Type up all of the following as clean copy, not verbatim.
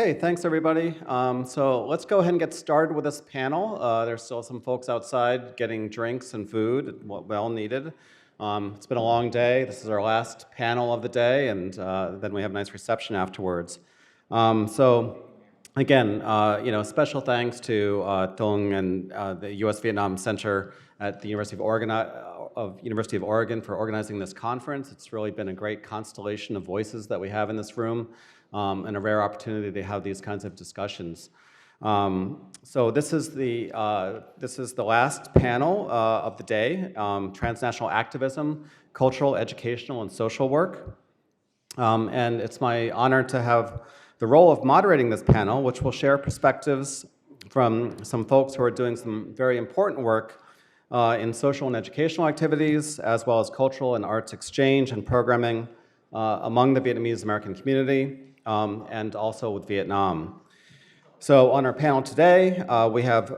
Okay, thanks everybody. So let's go ahead and get started with this panel. There's still some folks outside getting drinks and food, well needed. It's been a long day. This is our last panel of the day, and then we have a nice reception afterwards. So again, special thanks to Tung and the U.S. Vietnam Center at the University of Oregon for organizing this conference. It's really been a great constellation of voices that we have in this room. And a rare opportunity to have these kinds of discussions. So this is the last panel of the day, Transnational Activism, Cultural, Educational, and Social Work. And it's my honor to have the role of moderating this panel, which will share perspectives from some folks who are doing some very important work in social and educational activities, as well as cultural and arts exchange and programming among the Vietnamese American community. And also with Vietnam. So on our panel today, we have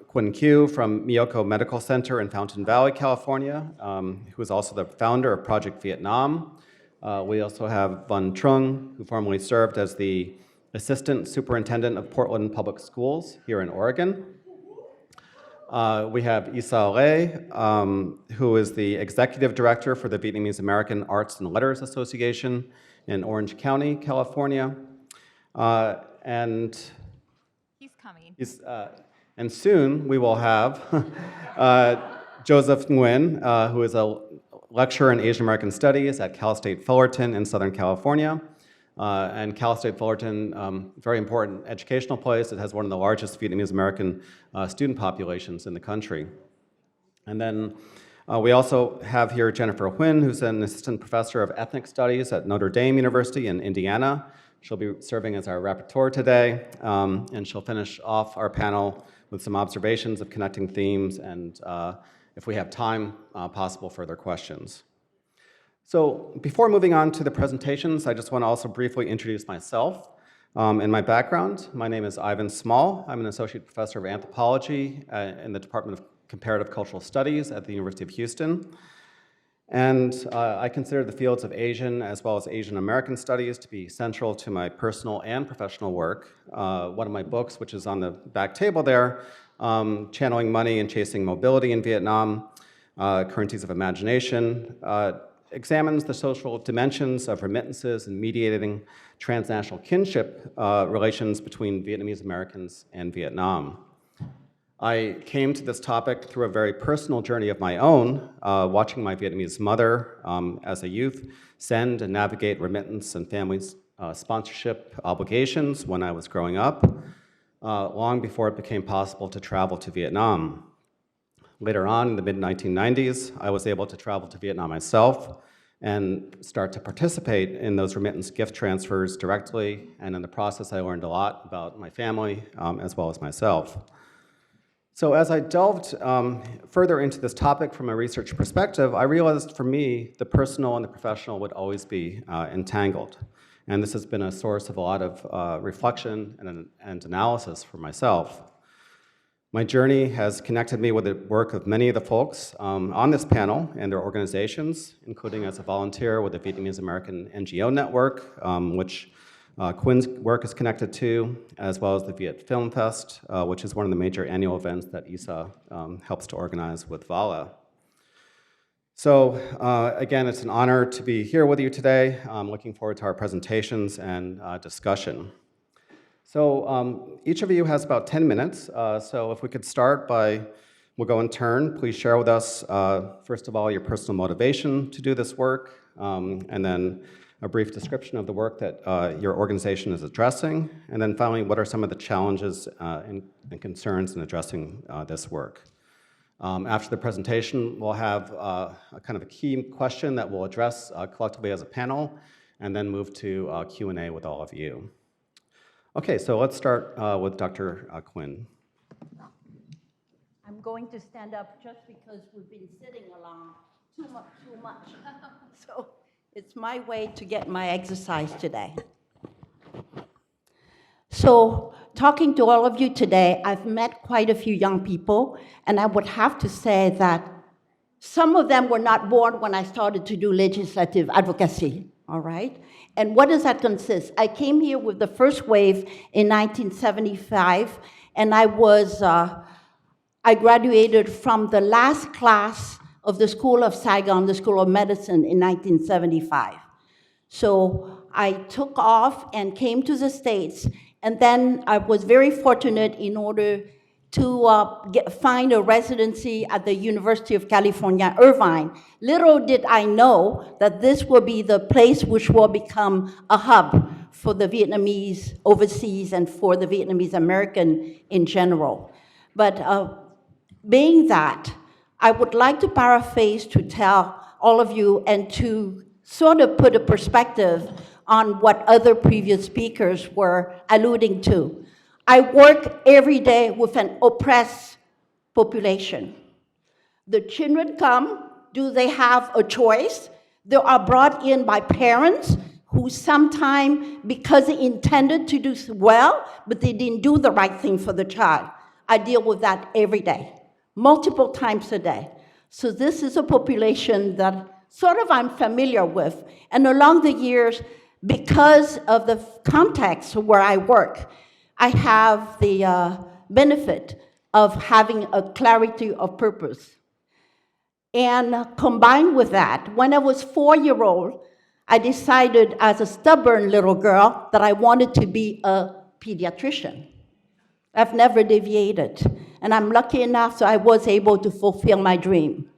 Quinn Q from Miyoko Medical Center in Fountain Valley, California, who is also the founder of Project Vietnam. We also have Van Trung, who formerly served as the Assistant Superintendent of Portland Public Schools here in Oregon. We have Isa Lê, who is the Executive Director for the Vietnamese American Arts and Letters Association in Orange County, California. And he's coming. And soon we will have Joseph Nguyen, who is a lecturer in Asian American Studies at Cal State Fullerton in Southern California. And Cal State Fullerton, very important educational place. It has one of the largest Vietnamese American student populations in the country. And then we also have here Jennifer Huynh, who's an assistant professor of ethnic studies at Notre Dame University in Indiana. She'll be serving as our rapporteur today, and she'll finish off our panel with some observations of connecting themes and, if we have time, possible further questions. So before moving on to the presentations, I just want to also briefly introduce myself and my background. My name is Ivan Small. I'm an associate professor of anthropology in the Department of Comparative Cultural Studies at the University of Houston. And I consider the fields of Asian as well as Asian American studies to be central to my personal and professional work. One of my books, which is on the back table there, Channeling Money and Chasing Mobility in Vietnam, Currencies of Imagination, examines the social dimensions of remittances and mediating transnational kinship relations between Vietnamese Americans and Vietnam. I came to this topic through a very personal journey of my own, watching my Vietnamese mother as a youth send and navigate remittance and family sponsorship obligations when I was growing up, long before it became possible to travel to Vietnam. Later on, in the mid-1990s, I was able to travel to Vietnam myself and start to participate in those remittance gift transfers directly, and in the process, I learned a lot about my family as well as myself. So as I delved further into this topic from a research perspective, I realized for me, the personal and the professional would always be entangled. And this has been a source of a lot of reflection and analysis for myself. My journey has connected me with the work of many of the folks on this panel and their organizations, including as a volunteer with the Vietnamese American NGO Network, which Quinn's work is connected to, as well as the Viet Film Fest, which is one of the major annual events that Isa helps to organize with Vala. So again, it's an honor to be here with you today. I'm looking forward to our presentations and discussion. So each of you has about 10 minutes. So if we could start by, we'll go in turn. Please share with us, first of all, your personal motivation to do this work, and then a brief description of the work that your organization is addressing, and then finally, what are some of the challenges and concerns in addressing this work. After the presentation, we'll have a kind of a key question that we'll address collectively as a panel, and then move to Q&A with all of you. Okay, so let's start with Dr. Quinn. I'm going to stand up just because we've been sitting along too much. So it's my way to get my exercise today. So talking to all of you today, I've met quite a few young people, and I would have to say that some of them were not born when I started to do legislative advocacy. all right? And what does that consist? I came here with the first wave in 1975, and I graduated from the last class of the School of Saigon, the School of Medicine, in 1975. So I took off and came to the States, and then I was very fortunate in order to find a residency at the University of California, Irvine. Little did I know that this will be the place which will become a hub for the Vietnamese overseas and for the Vietnamese American in general. But being that, I would like to paraphrase to tell all of you and to sort of put a perspective on what other previous speakers were alluding to. I work every day with an oppressed population. The children come, do they have a choice? They are brought in by parents who sometimes, because they intended to do well, but they didn't do the right thing for the child. I deal with that every day, multiple times a day. So this is a population that sort of I'm familiar with. And along the years, because of the context where I work, I have the benefit of having a clarity of purpose. And combined with that, when I was 4-year-old, I decided as a stubborn little girl that I wanted to be a pediatrician. I've never deviated. And I'm lucky enough so I was able to fulfill my dream.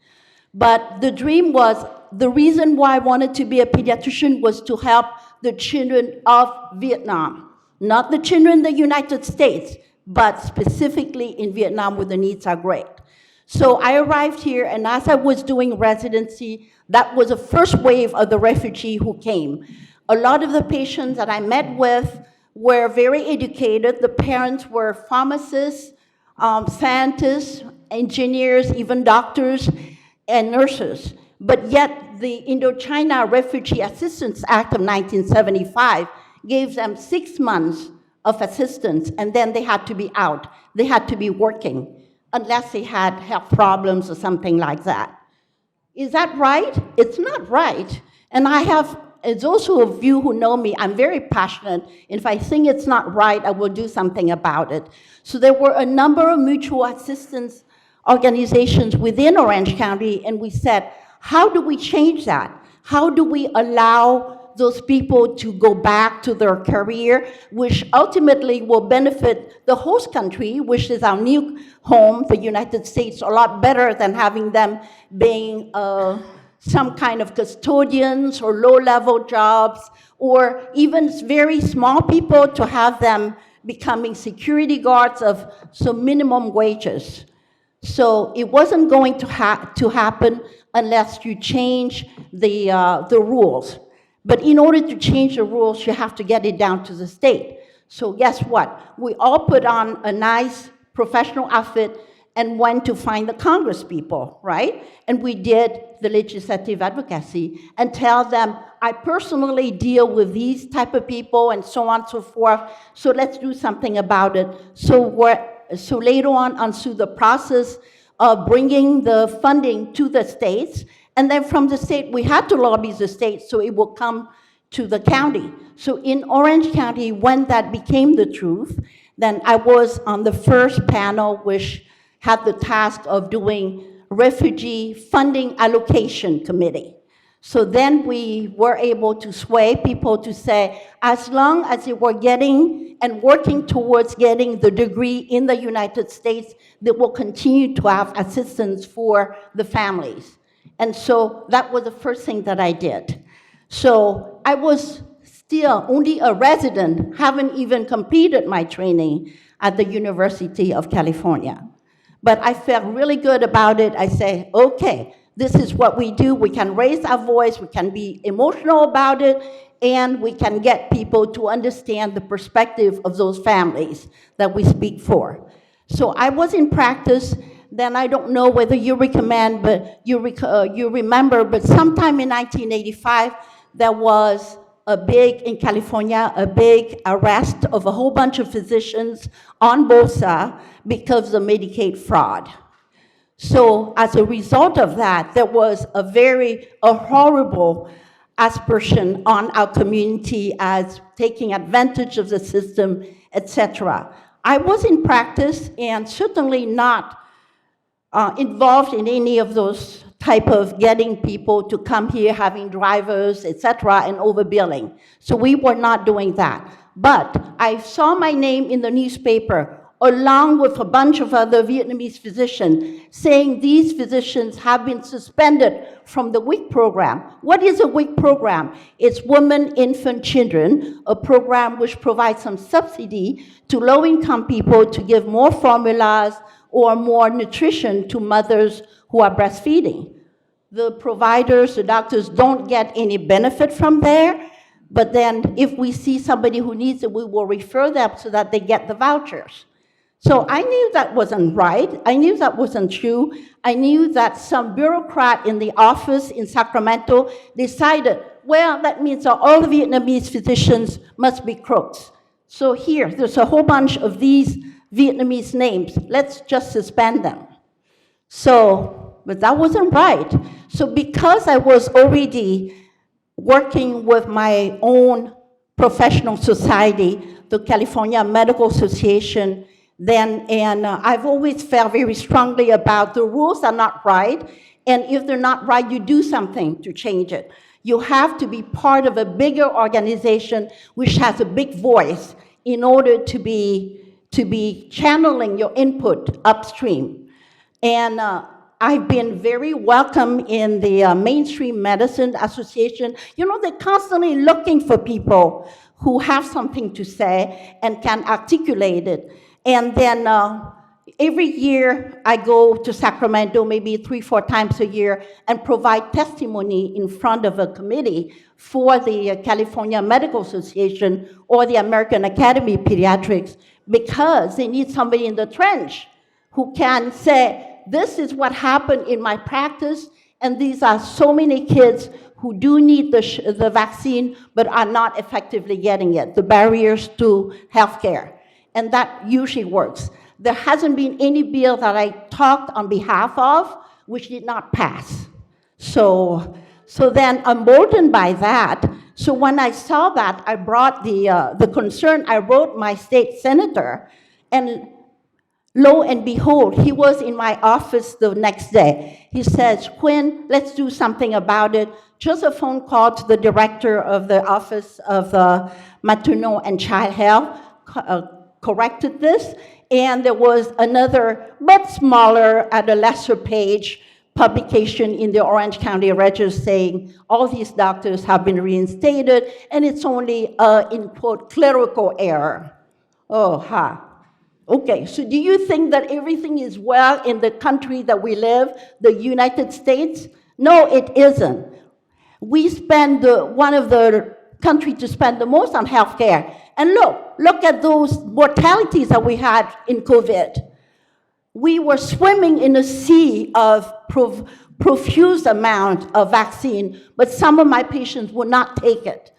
But the dream was, the reason why I wanted to be a pediatrician was to help the children of Vietnam. Not the children in the United States, but specifically in Vietnam where the needs are great. So I arrived here, and as I was doing residency, that was the first wave of the refugee who came. A lot of the patients that I met with were very educated. The parents were pharmacists, scientists, engineers, even doctors, and nurses. But yet the Indochina Refugee Assistance Act of 1975 gave them 6 months of assistance, and then they had to be out. They had to be working, unless they had health problems or something like that. Is that right? It's not right. And it's also of you who know me, I'm very passionate. If I think it's not right, I will do something about it. So there were a number of mutual assistance organizations within Orange County, and we said, how do we change that? How do we allow those people to go back to their career, which ultimately will benefit the host country, which is our new home, the United States, a lot better than having them being some kind of custodians or low-level jobs, or even very small people to have them becoming security guards of some minimum wages. So it wasn't going to happen unless you change the rules. But in order to change the rules, you have to get it down to the state. So guess what? We all put on a nice professional outfit and went to find the Congress people, right? And we did the legislative advocacy and tell them, I personally deal with these type of people and so on and so forth, so let's do something about it. So later on through the process of bringing the funding to the states, and then from the state, we had to lobby the state so it will come to the county. So in Orange County, when that became the truth, then I was on the first panel which had the task of doing refugee funding allocation committee. So then we were able to sway people to say, as long as they were getting and working towards getting the degree in the United States, they will continue to have assistance for the families. And so that was the first thing that I did. So I was still only a resident, haven't even completed my training at the University of California. But I felt really good about it. I say, okay, this is what we do. We can raise our voice, we can be emotional about it, and we can get people to understand the perspective of those families that we speak for. So I was in practice. Then I don't know whether you recommend, but you remember, but sometime in 1985, there was in California, a big arrest of a whole bunch of physicians on Bosa because of Medicaid fraud. So as a result of that, there was a horrible aspersion on our community as taking advantage of the system, etc. I was in practice and certainly not involved in any of those type of getting people to come here, having drivers, etc., and overbilling. So we were not doing that. But I saw my name in the newspaper along with a bunch of other Vietnamese physicians saying these physicians have been suspended from the WIC program. What is a WIC program? It's Women, Infant, Children, a program which provides some subsidy to low-income people to give more formulas or more nutrition to mothers who are breastfeeding. The providers, the doctors don't get any benefit from there, but then if we see somebody who needs it, we will refer them so that they get the vouchers. So I knew that wasn't right. I knew that wasn't true. I knew that some bureaucrat in the office in Sacramento decided, well, that means that all the Vietnamese physicians must be crooks. So here, there's a whole bunch of these Vietnamese names. Let's just suspend them. So, but that wasn't right. So because I was already working with my own professional society, the California Medical Association, and I've always felt very strongly about the rules are not right, and if they're not right, you do something to change it. You have to be part of a bigger organization which has a big voice in order to be channeling your input upstream. And I've been very welcome in the Mainstream Medicine Association. You know, they're constantly looking for people who have something to say and can articulate it. And then every year I go to Sacramento, maybe 3-4 times a year, and provide testimony in front of a committee for the California Medical Association or the American Academy of Pediatrics, because they need somebody in the trench who can say, this is what happened in my practice, and these are so many kids who do need the vaccine but are not effectively getting it, the barriers to healthcare. And that usually works. There hasn't been any bill that I talked on behalf of which did not pass. So then, emboldened by that, so when I saw that, I brought the concern, I wrote my state senator, and lo and behold, he was in my office the next day. He says, Quinn, let's do something about it. Just a phone call to the director of the Office of Maternal and Child Health, corrected this, and there was another, but smaller, at a lesser page, publication in the Orange County Register saying all these doctors have been reinstated, and it's only in quote, clerical error. Oh, ha. Okay, so do you think that everything is well in the country that we live, the United States? No, it isn't. We spend one of the countries to spend the most on healthcare. And look at those mortalities that we had in COVID. We were swimming in a sea of profuse amount of vaccine, but some of my patients would not take it.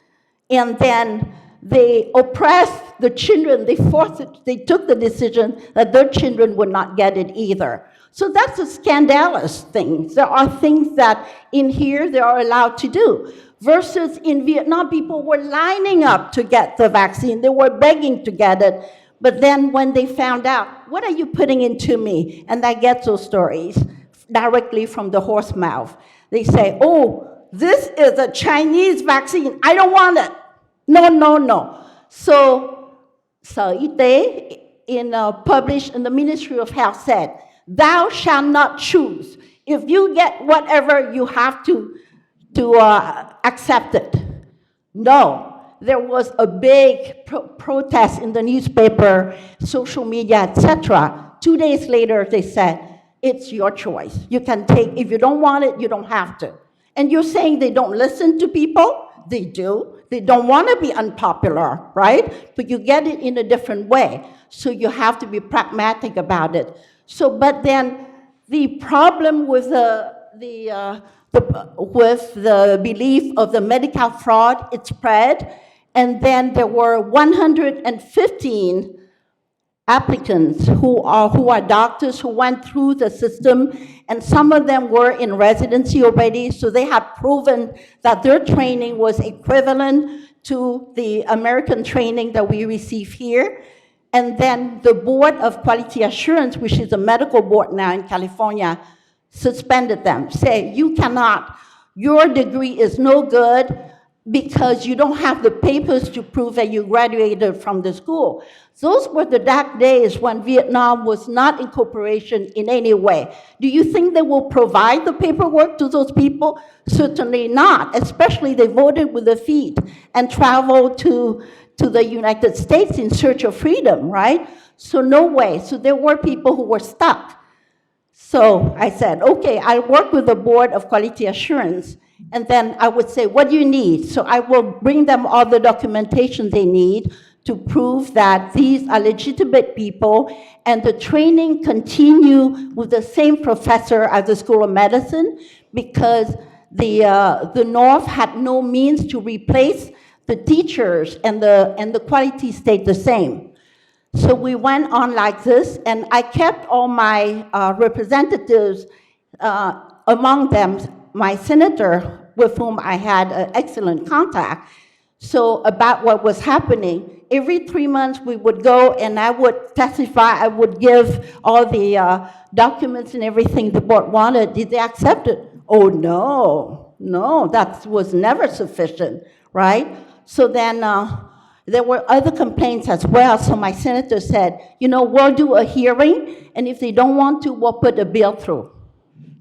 And then they oppressed the children, they took the decision that their children would not get it either. So that's a scandalous thing. There are things that in here they are allowed to do. Versus in Vietnam, people were lining up to get the vaccine. They were begging to get it. But then when they found out, what are you putting into me? And I get those stories directly from the horse mouth. They say, oh, this is a Chinese vaccine. I don't want it. No. So Sở Y tế published in the Ministry of Health said, thou shalt not choose. If you get whatever, you have to accept it. No, there was a big protest in the newspaper, social media, etc. 2 days later, they said, it's your choice. You can take, if you don't want it, you don't have to. And you're saying they don't listen to people? They do. They don't want to be unpopular, right? But you get it in a different way. So you have to be pragmatic about it. So, but then the problem with with the belief of the medical fraud, it spread, and then there were 115 applicants who are doctors who went through the system, and some of them were in residency already, so they had proven that their training was equivalent to the American training that we receive here. And then the Board of Quality Assurance, which is a medical board now in California, suspended them, say, you cannot, your degree is no good because you don't have the papers to prove that you graduated from the school. Those were the dark days when Vietnam was not in cooperation in any way. Do you think they will provide the paperwork to those people? Certainly not, especially they voted with their feet and traveled to the United States in search of freedom, right? So no way. So there were people who were stuck. So I said, okay, I'll work with the Board of Quality Assurance, and then I would say, what do you need? So I will bring them all the documentation they need to prove that these are legitimate people, and the training continue with the same professor at the School of Medicine, because the North had no means to replace the teachers, and the quality stayed the same. So we went on like this, and I kept all my representatives, among them my senator, with whom I had excellent contact, so about what was happening. Every 3 months we would go and I would testify, I would give all the documents and everything the board wanted. Did they accept it? Oh, no, that was never sufficient, right? So then there were other complaints as well, so my senator said, we'll do a hearing, and if they don't want to, we'll put a bill through.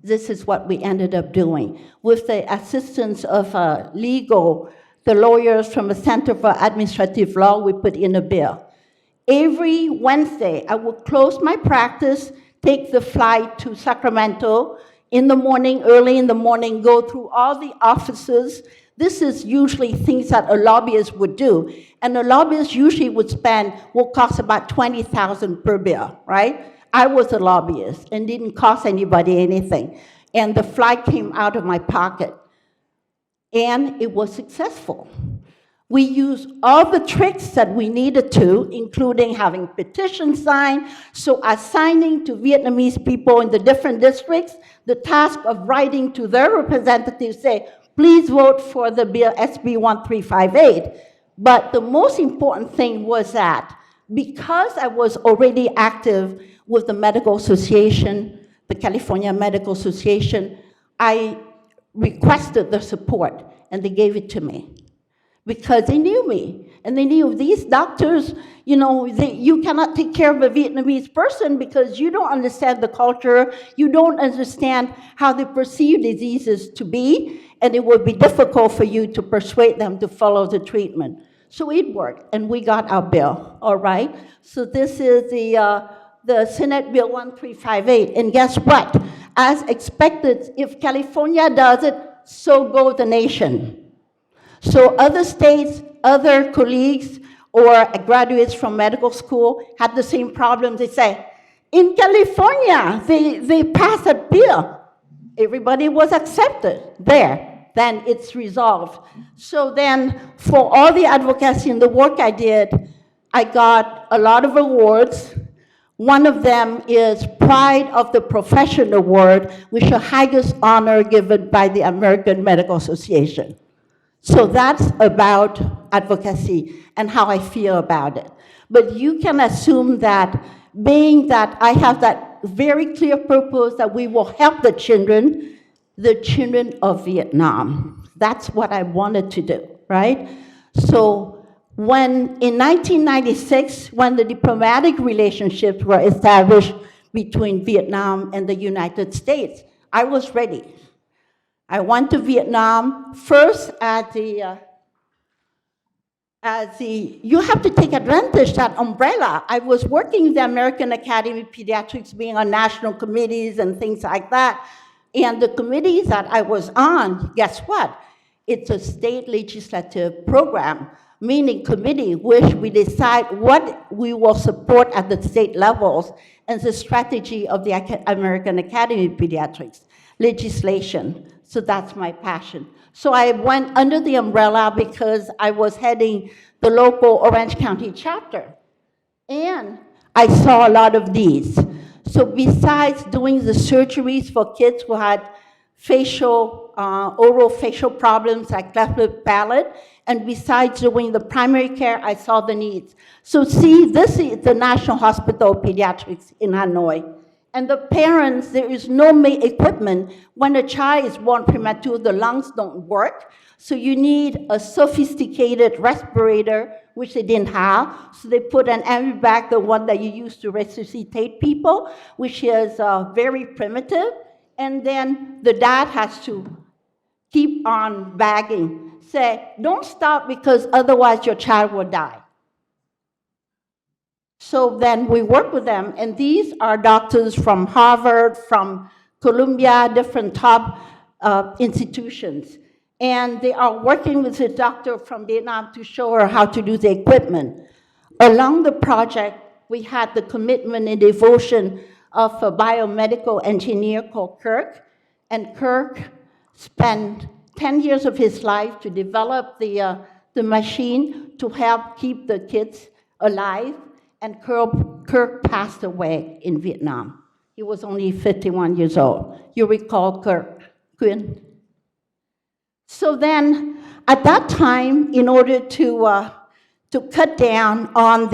This is what we ended up doing. With the assistance of the lawyers from the Center for Administrative Law, we put in a bill. Every Wednesday, I would close my practice, take the flight to Sacramento in the morning, early in the morning, go through all the offices. This is usually things that a lobbyist would do. And a lobbyist usually will cost about $20,000 per bill, right? I was a lobbyist and didn't cost anybody anything. And the flight came out of my pocket. And it was successful. We used all the tricks that we needed to, including having petitions signed, so assigning to Vietnamese people in the different districts the task of writing to their representatives, say, please vote for the bill SB 1358. But the most important thing was that because I was already active with the Medical Association, the California Medical Association, I requested their support, and they gave it to me. Because they knew me, and they knew these doctors, you cannot take care of a Vietnamese person because you don't understand the culture, you don't understand how they perceive diseases to be, and it would be difficult for you to persuade them to follow the treatment. So it worked, and we got our bill, all right? So this is the Senate Bill 1358, and guess what? As expected, if California does it, so goes the nation. So other states, other colleagues, or graduates from medical school had the same problem. They say, in California, they passed a bill. Everybody was accepted there. Then it's resolved. So then, for all the advocacy and the work I did, I got a lot of awards. One of them is Pride of the Profession Award, which is the highest honor given by the American Medical Association. So that's about advocacy and how I feel about it. But you can assume that being that I have that very clear purpose that we will help the children of Vietnam. That's what I wanted to do, right? So when, in 1996, when the diplomatic relationships were established between Vietnam and the United States, I was ready. I went to Vietnam first you have to take advantage of that umbrella. I was working with the American Academy of Pediatrics, being on national committees and things like that. And the committees that I was on, guess what? It's a state legislative program, meaning committee, which we decide what we will support at the state levels and the strategy of the American Academy of Pediatrics legislation. So that's my passion. So I went under the umbrella because I was heading the local Orange County chapter. And I saw a lot of these. So besides doing the surgeries for kids who had oral facial problems like cleft lip palate, and besides doing the primary care, I saw the needs. So see, this is the National Hospital of Pediatrics in Hanoi. And the parents, there is no equipment. When a child is born premature, the lungs don't work. So you need a sophisticated respirator, which they didn't have. So they put an ambu bag, the one that you use to resuscitate people, which is very primitive. And then the dad has to keep on bagging. Say, don't stop because otherwise your child will die. So then we work with them, and these are doctors from Harvard, from Columbia, different top institutions. And they are working with a doctor from Vietnam to show her how to do the equipment. Along the project, we had the commitment and devotion of a biomedical engineer called Kirk. And Kirk spent 10 years of his life to develop the machine to help keep the kids alive. And Kirk passed away in Vietnam. He was only 51 years old. You recall Kirk, Quyên? So then, at that time, in order to cut down on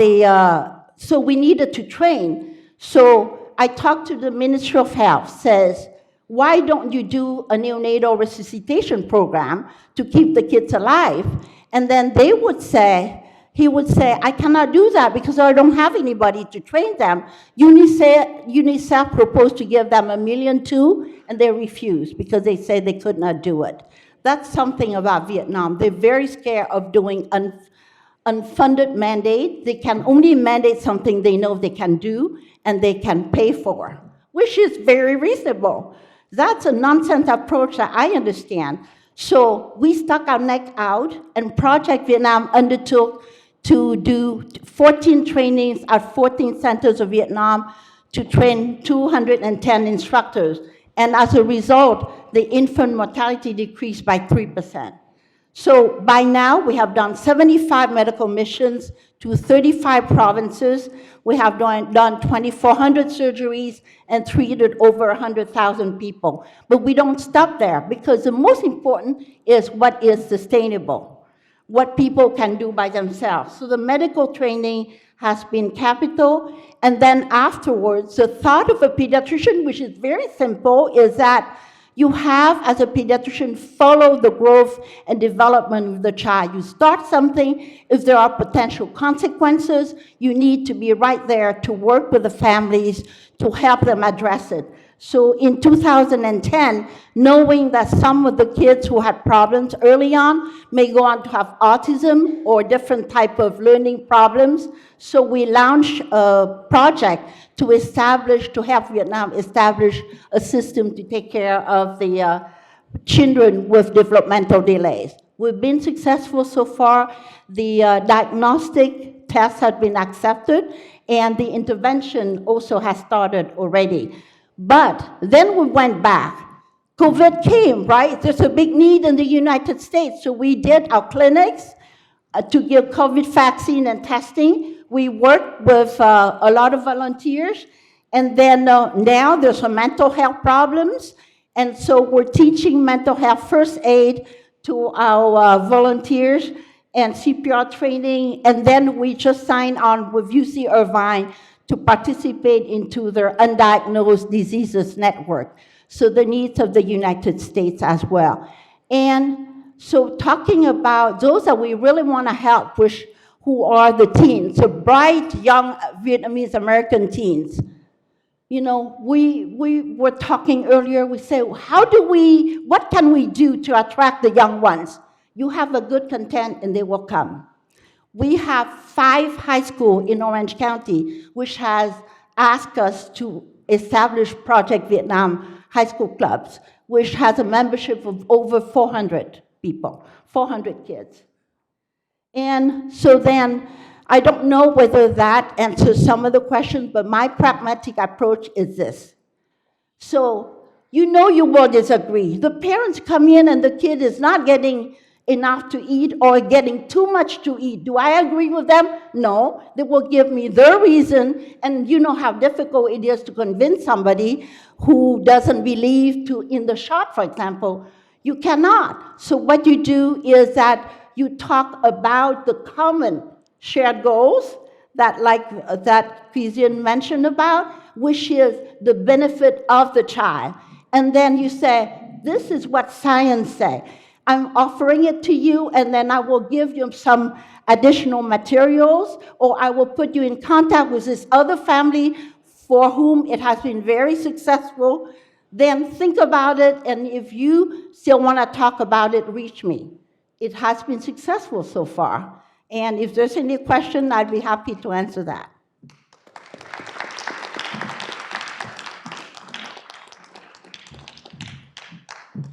so we needed to train. So I talked to the Ministry of Health, says, why don't you do a neonatal resuscitation program to keep the kids alive? And then they would say, he would say, I cannot do that because I don't have anybody to train them. UNICEF proposed to give them $1.2 million, and they refused because they said they could not do it. That's something about Vietnam. They're very scared of doing unfunded mandate. They can only mandate something they know they can do and they can pay for, which is very reasonable. That's a nonsense approach that I understand. So we stuck our neck out, and Project Vietnam undertook to do 14 trainings at 14 centers of Vietnam to train 210 instructors. And as a result, the infant mortality decreased by 3%. So by now, we have done 75 medical missions to 35 provinces. We have done 2,400 surgeries and treated over 100,000 people. But we don't stop there, because the most important is what is sustainable, what people can do by themselves. So the medical training has been capital. And then afterwards, the thought of a pediatrician, which is very simple, is that you have, as a pediatrician, follow the growth and development of the child. You start something, if there are potential consequences, you need to be right there to work with the families to help them address it. So in 2010, knowing that some of the kids who had problems early on may go on to have autism or different type of learning problems, so we launched a project to help Vietnam establish a system to take care of the children with developmental delays. We've been successful so far. The diagnostic tests have been accepted, and the intervention also has started already. But then we went back. COVID came, right? There's a big need in the United States, so we did our clinics to give COVID vaccine and testing. We worked with a lot of volunteers, and then now there's some mental health problems, and so we're teaching mental health first aid to our volunteers and CPR training, and then we just signed on with UC Irvine to participate into their undiagnosed diseases network, so the needs of the United States as well. And so talking about those that we really want to help, who are the teens, the bright, young Vietnamese American teens. You know, we were talking earlier, we said, what can we do to attract the young ones? You have a good content and they will come. We have 5 high schools in Orange County, which has asked us to establish Project Vietnam high school clubs, which has a membership of over 400 people, 400 kids. And so then, I don't know whether that answers some of the questions, but my pragmatic approach is this. So, you know you will disagree. The parents come in and the kid is not getting enough to eat or getting too much to eat. Do I agree with them? No. They will give me their reason, and you know how difficult it is to convince somebody who doesn't believe in the shot, for example. You cannot. So what you do is that you talk about the common shared goals that Guistina mentioned about, which is the benefit of the child. And then you say, this is what science says. I'm offering it to you, and then I will give you some additional materials, or I will put you in contact with this other family for whom it has been very successful. Then think about it, and if you still want to talk about it, reach me. It has been successful so far. And if there's any question, I'd be happy to answer that.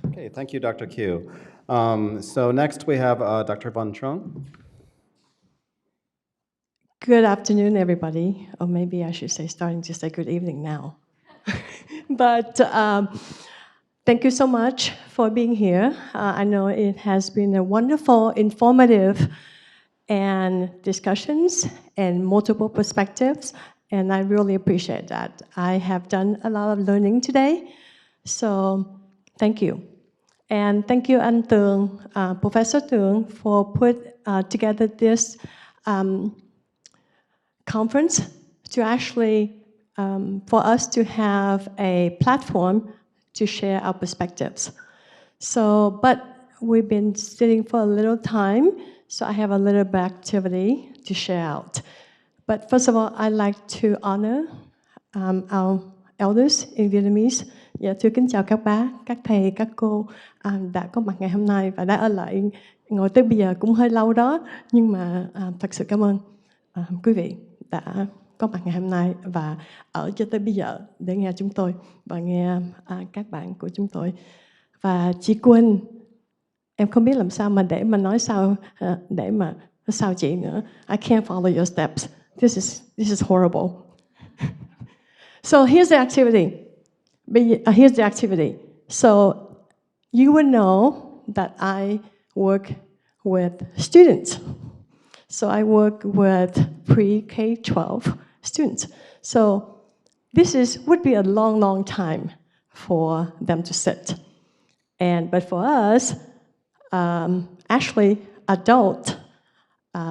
Okay, thank you, Dr. Q. So next we have Dr. Von Trong. Good afternoon, everybody. Or maybe I should say, starting to say good evening now. But thank you so much for being here. I know it has been a wonderful, informative, and discussions and multiple perspectives, and I really appreciate that. I have done a lot of learning today, so thank you. And thank you, Anh Tường, Professor Tường, for put together this conference to actually, for us to have a platform to share our perspectives. So, but we've been sitting for a little time, so I have a little bit of activity to share out. But first of all, I'd like to honor our elders in Vietnamese. Dạ, thưa kính chào các bác, các thầy, các cô đã có mặt ngày hôm nay và đã ở lại ngồi tới bây giờ cũng hơi lâu đó, nhưng mà thật sự cảm ơn quý vị đã có mặt ngày hôm nay và ở cho tới bây giờ để nghe chúng tôi và nghe các bạn của chúng tôi. Và chị Quân, em không biết làm sao mà để mà nói sao để mà sao chị nữa. I can't follow your steps. This is horrible. So here's the activity. Here's the activity. So you will know that I work with students. So I work with pre-K-12 students. So this would be a long, long time for them to sit. But for us, actually, adult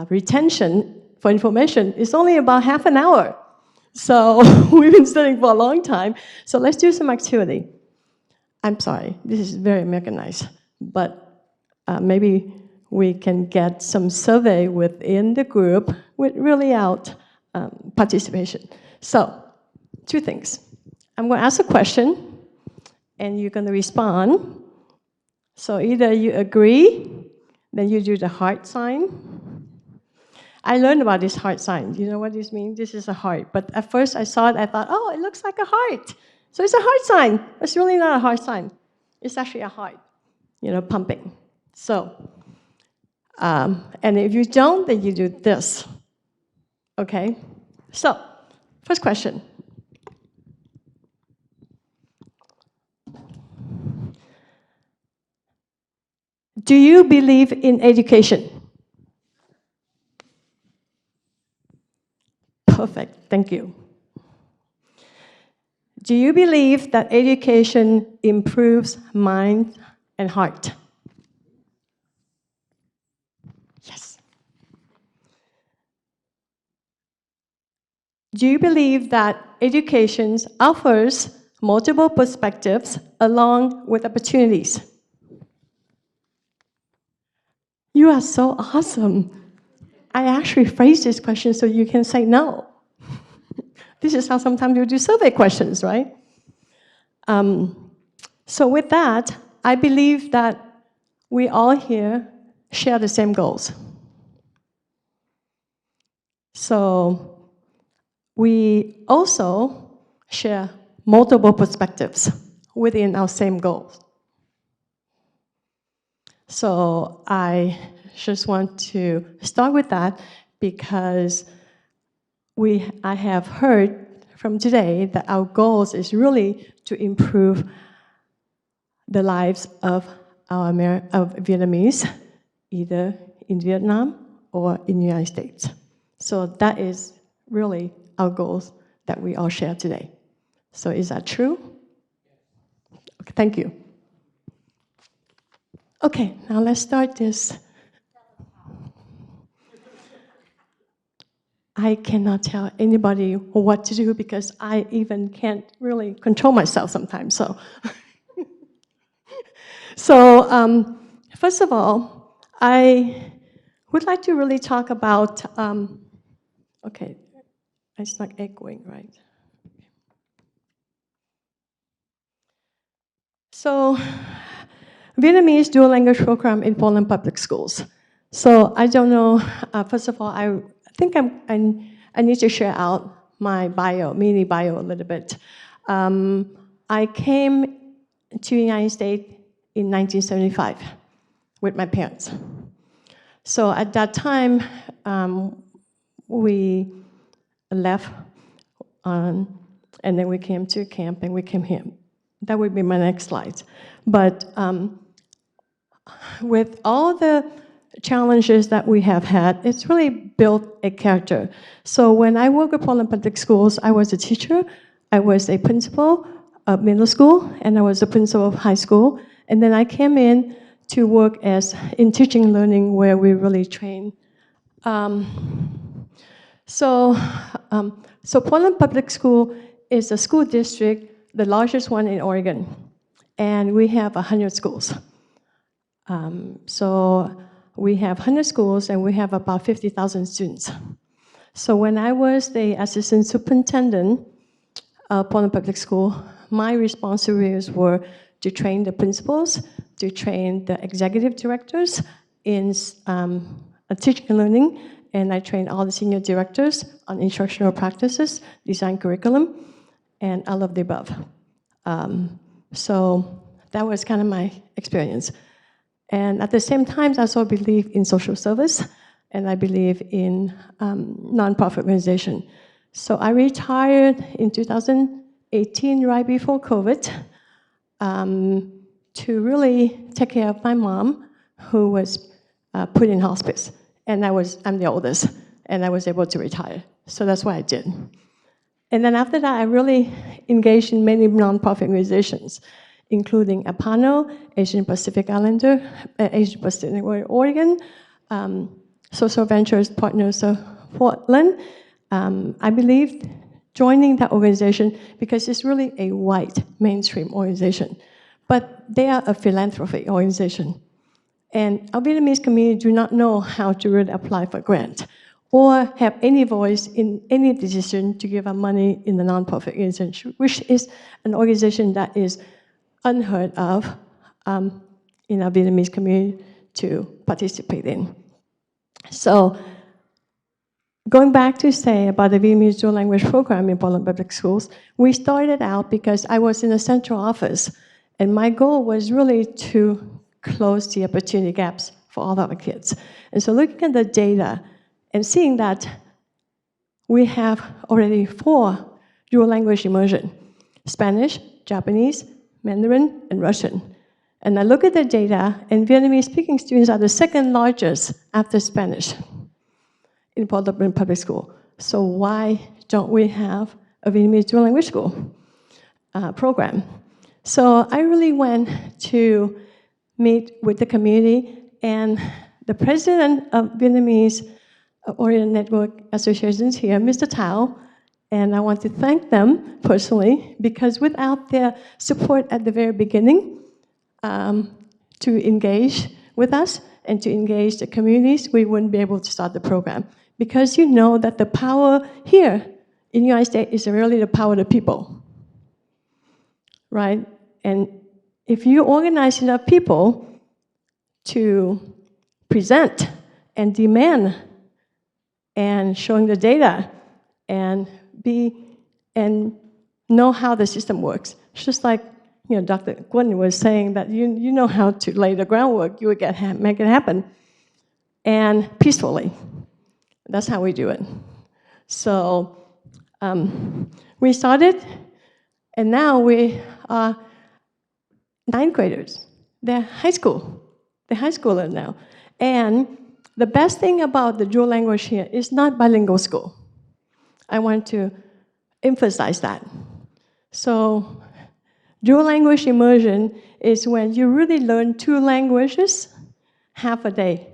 retention for information is only about half an hour. So we've been studying for a long time. So let's do some activity. I'm sorry, this is very Americanized, but maybe we can get some survey within the group with really out participation. So, two things. I'm going to ask a question, and you're going to respond. So either you agree, then you do the heart sign. I learned about this heart sign. Do you know what this means? This is a heart. But at first I saw it, I thought, oh, it looks like a heart. So it's a heart sign. It's really not a heart sign. It's actually a heart, pumping. So, and if you don't, then you do this. Okay? So, first question. Do you believe in education? Perfect, thank you. Do you believe that education improves mind and heart? Yes. Do you believe that education offers multiple perspectives along with opportunities? You are so awesome. I actually phrased this question so you can say no. This is how sometimes you do survey questions, right? So with that, I believe that we all here share the same goals. So we also share multiple perspectives within our same goals. So I just want to start with that because I have heard from today that our goals is really to improve the lives of of Vietnamese either in Vietnam or in the United States. So that is really our goals that we all share today. So is that true? Okay, thank you. Okay, now let's start this. I cannot tell anybody what to do because I even can't really control myself sometimes. So, first of all, I would like to really talk about, okay, it's not echoing, right? So, Vietnamese dual language program in Poland public schools. So I don't know, first of all, I think I need to share out my bio, mini bio a little bit. I came to the United States in 1975 with my parents. So at that time, we left, and then we came to camp and we came here. That would be my next slide. But with all the challenges that we have had, it's really built a character. So when I worked with Poland Public Schools, I was a teacher, I was a principal of middle school, and I was a principal of high school. And then I came in to work in teaching and learning, where we really train. So Poland Public School is a school district, the largest one in Oregon, and we have 100 schools. So we have 100 schools, and we have about 50,000 students. So when I was the assistant superintendent of Poland Public School, my responsibilities were to train the principals, to train the executive directors in teaching and learning, and I trained all the senior directors on instructional practices, design curriculum, and all of the above. So that was kind of my experience. And at the same time, I also believe in social service, and I believe in nonprofit organization. So I retired in 2018, right before COVID, to really take care of my mom, who was put in hospice. And I'm the oldest, and I was able to retire. So that's what I did. And then after that, I really engaged in many nonprofit organizations, including APANO, Asian Pacific Islander, Asian Pacific Oregon, Social Ventures Partners of Portland. I believe joining that organization because it's really a white mainstream organization, but they are a philanthropy organization. And our Vietnamese community do not know how to really apply for grant or have any voice in any decision to give our money in the nonprofit organization, which is an organization that is unheard of in our Vietnamese community to participate in. So going back to say about the Vietnamese dual language program in Poland Public Schools, we started out because I was in the central office, and my goal was really to close the opportunity gaps for all of our kids. And so looking at the data and seeing that we have already 4 dual language immersion: Spanish, Japanese, Mandarin, and Russian. And I look at the data, and Vietnamese-speaking students are the second largest after Spanish in Poland Public School. So why don't we have a Vietnamese dual language school program? So I really went to meet with the community, and the president of Vietnamese Orient Network Associations here, Mr. Tao, and I want to thank them personally, because without their support at the very beginning to engage with us and to engage the communities, we wouldn't be able to start the program. Because you know that the power here in the United States is really the power of the people, right? And if you organize enough people to present and demand and showing the data and know how the system works, it's just like Dr. Guistina was saying that you know how to lay the groundwork, you would make it happen, and peacefully. That's how we do it. So we started, and now we are 9th graders. They're high school. They're high schoolers now. And the best thing about the dual language here is not bilingual school. I want to emphasize that. So dual language immersion is when you really learn 2 languages half a day.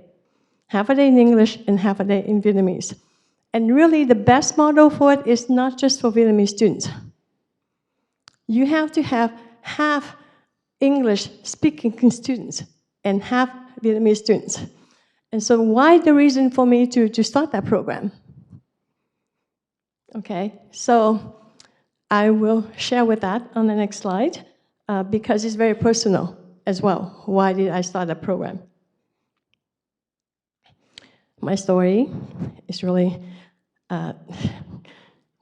Half a day in English and half a day in Vietnamese. And really the best model for it is not just for Vietnamese students. You have to have half English-speaking students and half Vietnamese students. And so why the reason for me to start that program? Okay, so I will share with that on the next slide because it's very personal as well. Why did I start that program? My story is really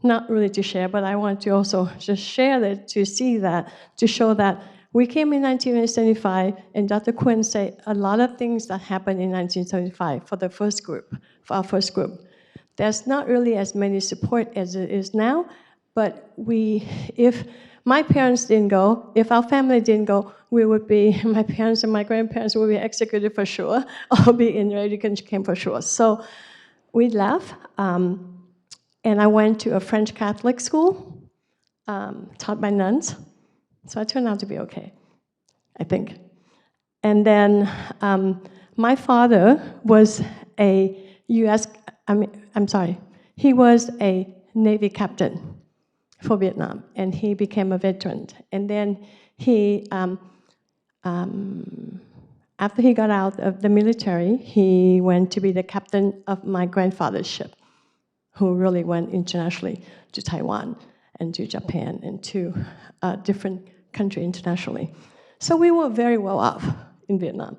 not really to share, but I want to also just share it to see that, to show that we came in 1975, and Dr. Quinn said a lot of things that happened in 1975 for the first group, for our first group. There's not really as many support as it is now, but if my parents didn't go, if our family didn't go, we would be, my parents and my grandparents would be executed for sure, or be in American camp for sure. So we left, and I went to a French Catholic school, taught by nuns. So I turned out to be okay, I think. And then my father was a he was a Navy captain for Vietnam, and he became a veteran. And then he, after he got out of the military, he went to be the captain of my grandfather's ship, who really went internationally to Taiwan and to Japan and to different countries internationally. So we were very well off in Vietnam.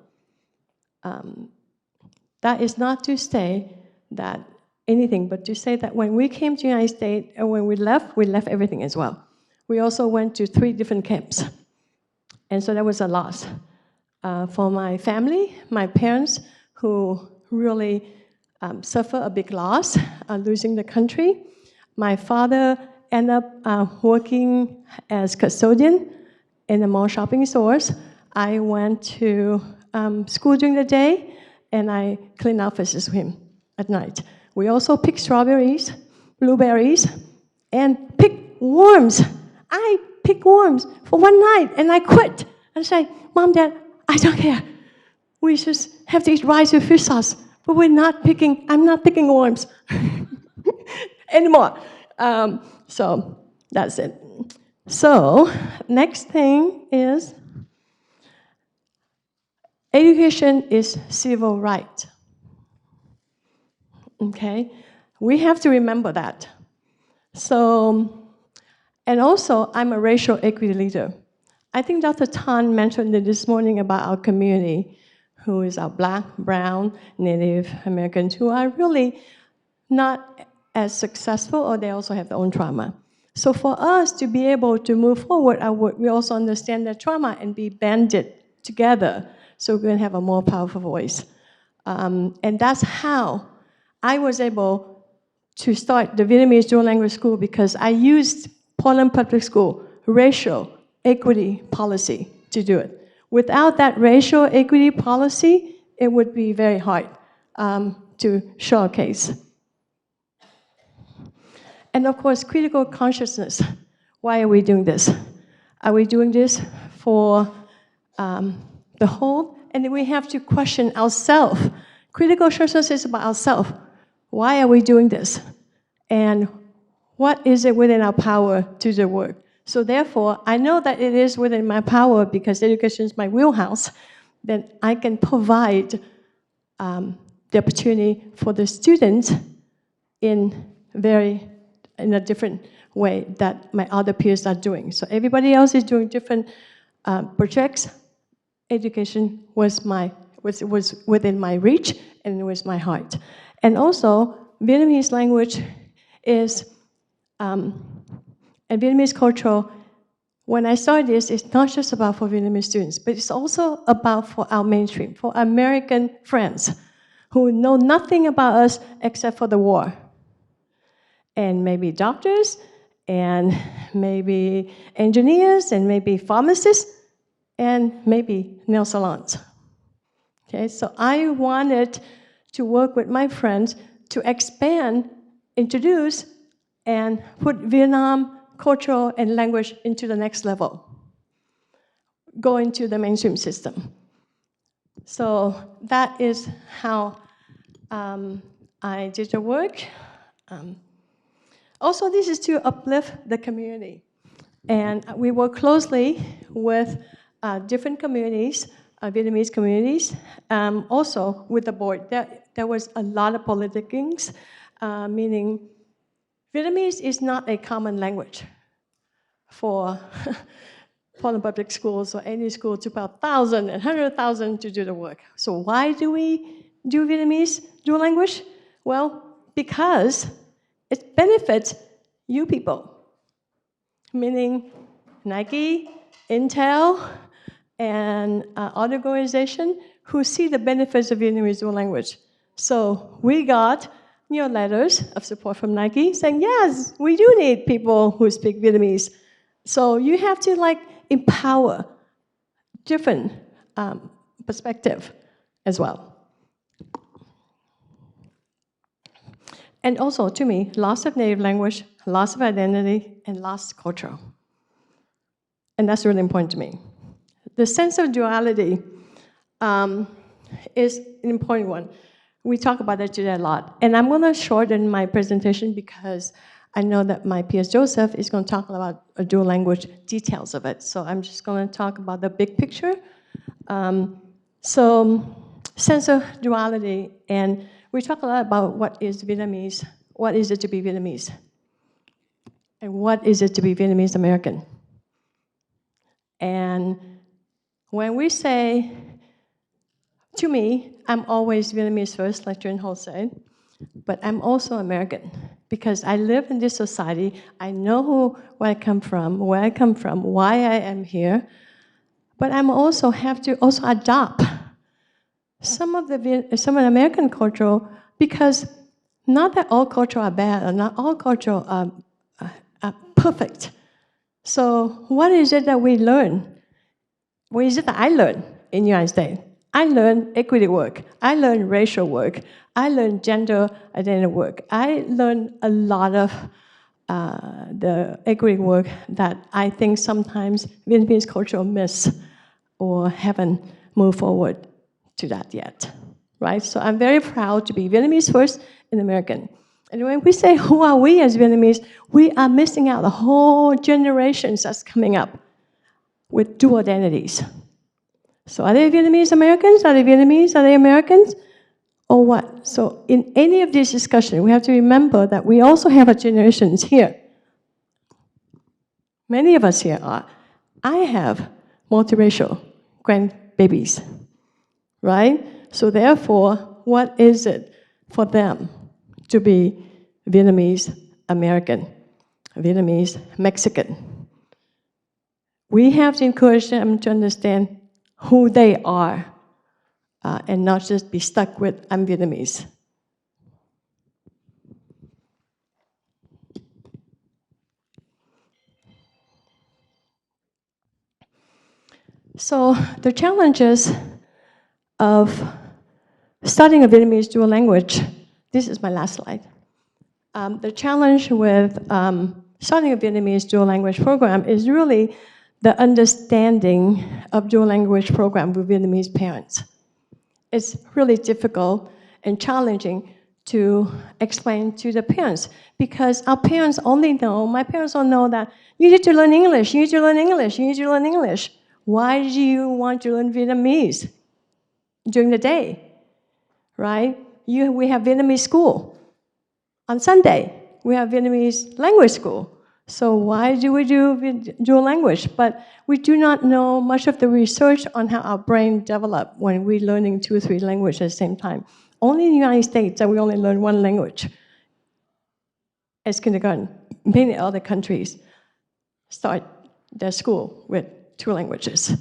That is not to say that anything, but to say that when we came to the United States and when we left everything as well. We also went to 3 different camps. And so that was a loss for my family, my parents, who really suffer a big loss, losing the country. My father ended up working as custodian in the mall shopping stores. I went to school during the day, and I cleaned offices with him at night. We also picked strawberries, blueberries, and picked worms. I picked worms for one night, and I quit. I said, Mom, Dad, I don't care. We just have to eat rice with fish sauce. But I'm not picking worms anymore. So that's it. So next thing is, education is civil right. Okay, we have to remember that. So, and also I'm a racial equity leader. I think Dr. Tan mentioned it this morning about our community, who is our Black, Brown, Native Americans, who are really not as successful, or they also have their own trauma. So for us to be able to move forward, we also understand their trauma and be banded together so we can have a more powerful voice. And that's how I was able to start the Vietnamese dual language school, because I used Portland Public School racial equity policy to do it. Without that racial equity policy, it would be very hard to showcase. And of course, critical consciousness. Why are we doing this? Are we doing this for the whole? And then we have to question ourselves. Critical consciousness is about ourselves. Why are we doing this? And what is it within our power to do the work? So therefore, I know that it is within my power, because education is my wheelhouse, then I can provide the opportunity for the students in a different way that my other peers are doing. So everybody else is doing different projects. Education was within my reach, and it was my heart. And also, Vietnamese language is, and Vietnamese culture, when I started this, it's not just about for Vietnamese students, but it's also about for our mainstream, for American friends who know nothing about us except for the war. And maybe doctors, and maybe engineers, and maybe pharmacists, and maybe nail salons. Okay, so I wanted to work with my friends to expand, introduce, and put Vietnam culture and language into the next level, go into the mainstream system. So that is how I did the work. Also, this is to uplift the community. And we work closely with different communities, Vietnamese communities, also with the board. There was a lot of politicings, meaning Vietnamese is not a common language for the public schools or any school to about 1,000 and 100,000 to do the work. So why do we do Vietnamese dual language? Well, because it benefits you people, meaning Nike, Intel, and other organizations who see the benefits of Vietnamese dual language. So we got letters of support from Nike saying, yes, we do need people who speak Vietnamese. So you have to empower different perspective as well. And also, to me, loss of native language, loss of identity, and lost culture. And that's really important to me. The sense of duality is an important one. We talk about that today a lot. And I'm going to shorten my presentation because I know that my peer Joseph is going to talk about dual language details of it. So I'm just going to talk about the big picture. So sense of duality, and we talk a lot about what is Vietnamese, what is it to be Vietnamese, and what is it to be Vietnamese American. And when we say, to me, I'm always Vietnamese first, like Jun Ho said, but I'm also American because I live in this society. I know where I come from, why I am here, but I'm also have to also adopt some of the American culture, because not that all culture are bad, or not all culture are perfect. So what is it that we learn? What is it that I learned in the United States? I learned equity work. I learned racial work. I learned gender identity work. I learned a lot of the equity work that I think sometimes Vietnamese culture miss or haven't moved forward to that yet, right? So I'm very proud to be Vietnamese first and American. And when we say, who are we as Vietnamese, we are missing out the whole generations that's coming up with dual identities. So are they Vietnamese Americans? Are they Vietnamese? Are they Americans? Or what? So in any of these discussions, we have to remember that we also have a generations here. Many of us here are. I have multiracial grandbabies, right? So therefore, what is it for them to be Vietnamese American, Vietnamese Mexican? We have to encourage them to understand who they are and not just be stuck with, I'm Vietnamese. So the challenges of studying a Vietnamese dual language, this is my last slide. The challenge with starting a Vietnamese dual language program is really the understanding of dual language program with Vietnamese parents. It's really difficult and challenging to explain to the parents because our parents only know, my parents don't know that you need to learn English, you need to learn English, you need to learn English. Why do you want to learn Vietnamese during the day, right? We have Vietnamese school. On Sunday, we have Vietnamese language school. So why do we do dual language? But we do not know much of the research on how our brain develop when we're learning 2 or 3 languages at the same time. Only in the United States that we only learn 1 language as kindergarten. Many other countries start their school with 2 languages.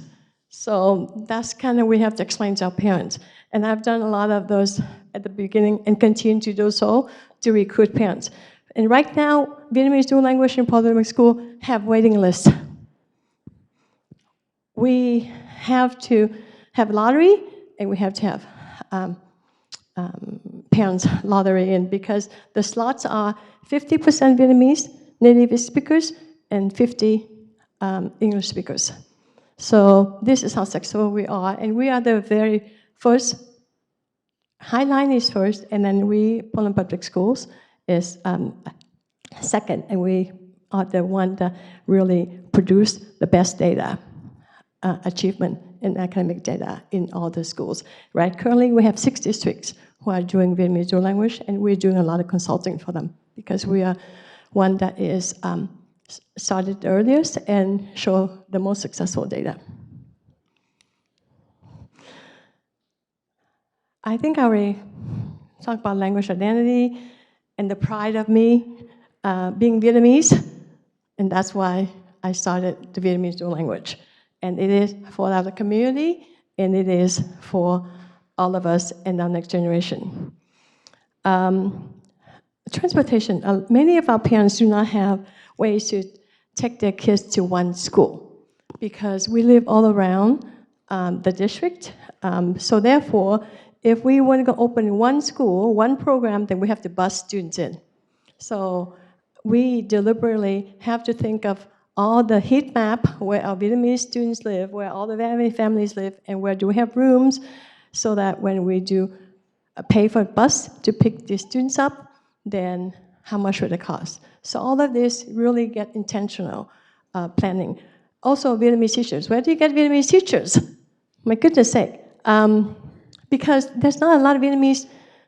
So that's kind of we have to explain to our parents. And I've done a lot of those at the beginning and continue to do so to recruit parents. And right now, Vietnamese dual language in public school have waiting lists. We have to have lottery and we have to have parents lottery in, because the slots are 50% Vietnamese native speakers and 50 English speakers. So this is how successful we are, and we are the very first. Highline is first, and then Portland Public Schools is second, and we are the one that really produce the best data achievement in academic data in all the schools. Right? Currently, we have 6 districts who are doing Vietnamese dual language, and we're doing a lot of consulting for them because we are one that is started earliest and show the most successful data. I think I already talked about language identity and the pride of me being Vietnamese, and that's why I started the Vietnamese dual language. And it is for our community, and it is for all of us and our next generation. Transportation. Many of our parents do not have ways to take their kids to one school because we live all around the district. So therefore, if we want to go open one school, one program, then we have to bus students in. So we deliberately have to think of all the heat map where our Vietnamese students live, where all the Vietnamese families live, and where do we have rooms, so that when we do pay for a bus to pick the students up, then how much would it cost? So all of this really get intentional planning. Also, Vietnamese teachers. Where do you get Vietnamese teachers? My goodness sake. Because there's not a lot of Vietnamese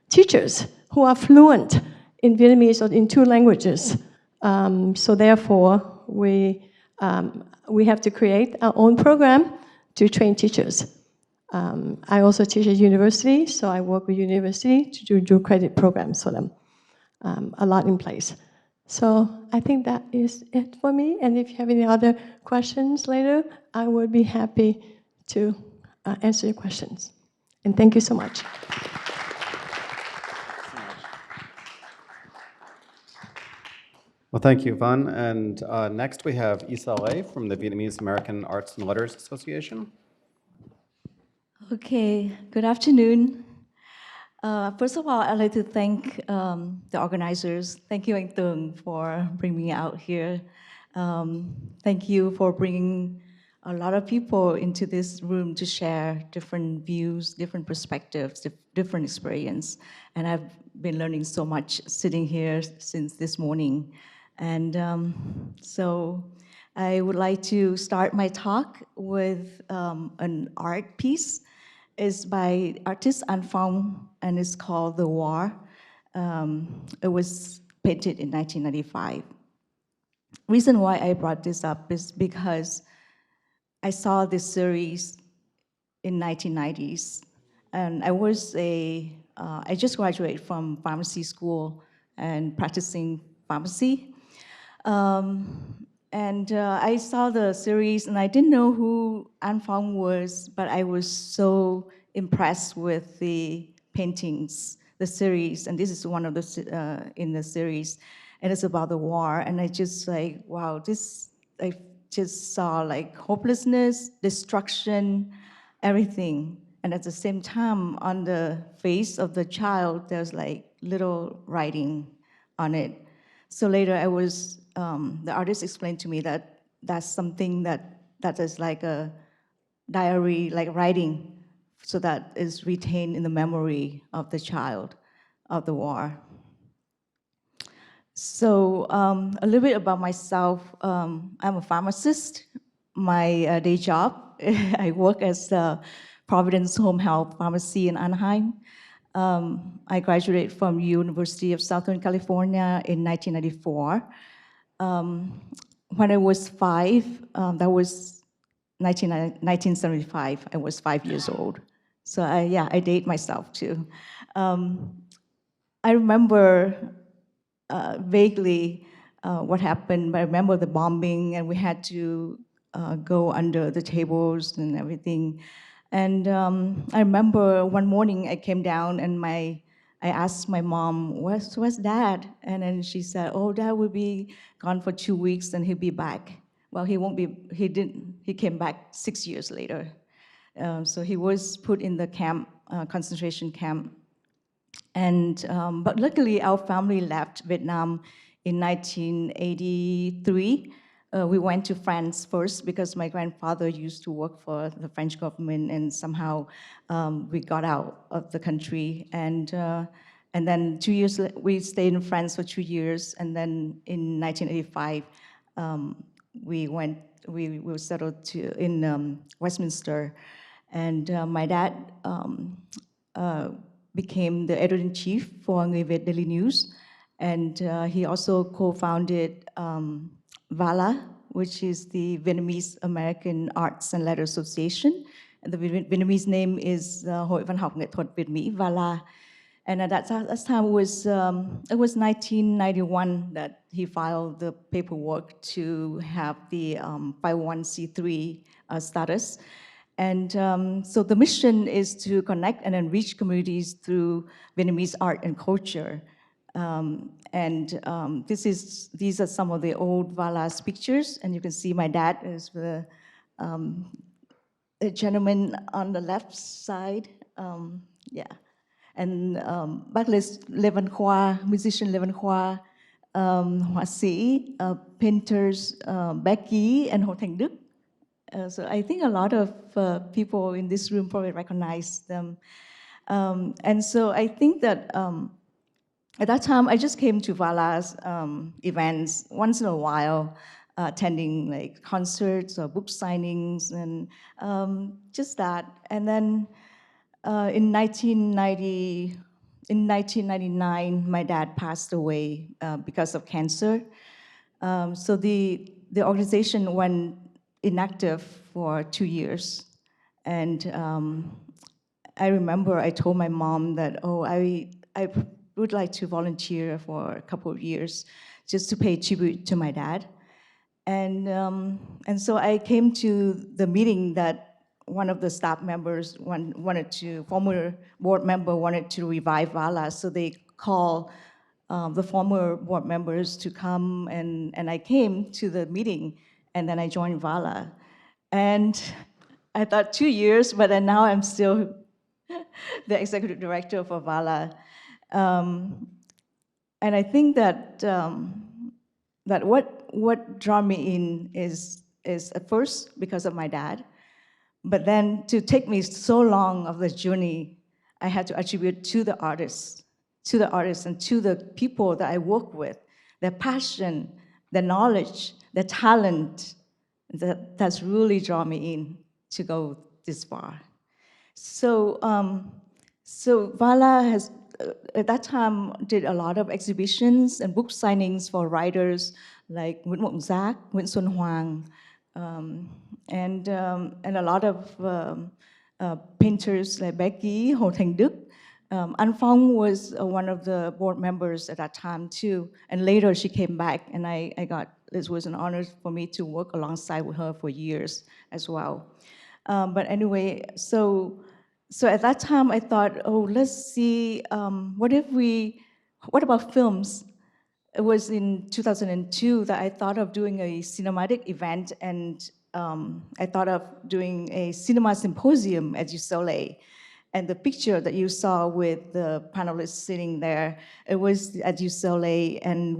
teachers who are fluent in Vietnamese or in 2 languages. So therefore, we have to create our own program to train teachers. I also teach at university, so I work with university to do credit programs for them. A lot in place. So I think that is it for me. And if you have any other questions later, I would be happy to answer your questions. And thank you so much. Well, thank you, Van. And next we have Isa Lei from the Vietnamese American Arts and Letters Association. Okay, good afternoon. First of all, I'd like to thank the organizers. Thank you, Anh Tường, for bringing me out here. Thank you for bringing a lot of people into this room to share different views, different perspectives, different experience. And I've been learning so much sitting here since this morning. And so I would like to start my talk with an art piece. It's by artist An Phong, and it's called The War. It was painted in 1995. Reason why I brought this up is because I saw this series in 1990s, and I just graduated from pharmacy school and practicing pharmacy. I saw the series, and I didn't know who An Phong was, but I was so impressed with the paintings, the series, and this is one of the in the series, and it's about the war, and I just like, wow, I just saw like hopelessness, destruction, everything, and at the same time, on the face of the child, there's like little writing on it. So later, the artist explained to me that that's something that is like a diary, like writing, so that is retained in the memory of the child of the war. So a little bit about myself. I'm a pharmacist. My day job, I work as the Providence Home Health Pharmacy in Anaheim. I graduated from University of Southern California in 1994. When I was 5, that was 1975, I was 5 years old. So I date myself too. I remember vaguely what happened, but I remember the bombing, and we had to go under the tables and everything. And I remember one morning I came down and I asked my mom, where's Dad? And then she said, oh, Dad will be gone for 2 weeks and he'll be back. Well, he won't be, he didn't, he came back 6 years later. So he was put in the camp, concentration camp. And, but luckily, our family left Vietnam in 1983. We went to France first because my grandfather used to work for the French government, and somehow we got out of the country. And then 2 years, we stayed in France for 2 years, and then in 1985, we were settled in Westminster, and my dad became the editor-in-chief for Người Việt Daily News, and he also co-founded VALA, which is the Vietnamese American Arts and Letters Association. And the Vietnamese name is Hội Văn học Nghệ thuật Việt Mỹ, VALA. And at that time, it was 1991 that he filed the paperwork to have the 501c3 status. And so the mission is to connect and enrich communities through Vietnamese art and culture. These are some of the old Vala's pictures, and you can see my dad is the gentleman on the left side. Yeah. And bác Lê Văn Khoa, musician Lê Văn Khoa, họa sĩ, painters Becky and Hồ Thành Đức. So I think a lot of people in this room probably recognize them. And so I think that at that time, I just came to Vala's events once in a while, attending like concerts or book signings and just that. And then in 1999, my dad passed away because of cancer. So the organization went inactive for 2 years. And I remember I told my mom that, oh, I would like to volunteer for a couple of years just to pay tribute to my dad. And so I came to the meeting that one of the staff members former board member wanted to revive VALA, so they called the former board members to come, and I came to the meeting, and then I joined VALA. And I thought 2 years, but then now I'm still the executive director for VALA. And I think that what drew me in is at first because of my dad, but then to take me so long of the journey, I had to attribute to the artists and to the people that I work with, their passion, their knowledge, their talent, that's really drawn me in to go this far. So VALA has, at that time, did a lot of exhibitions and book signings for writers like Nguyễn Mộng Giác, Nguyễn Xuân Hoàng, and a lot of painters like Becky, Hồ Thành Đức. An Phong was one of the board members at that time too, and later she came back, and this was an honor for me to work alongside with her for years as well. But anyway, so at that time I thought, oh, let's see, what about films? It was in 2002 that I thought of doing a cinematic event, and I thought of doing a cinema symposium at Du Soleil. And the picture that you saw with the panelists sitting there, it was at Du Soleil, and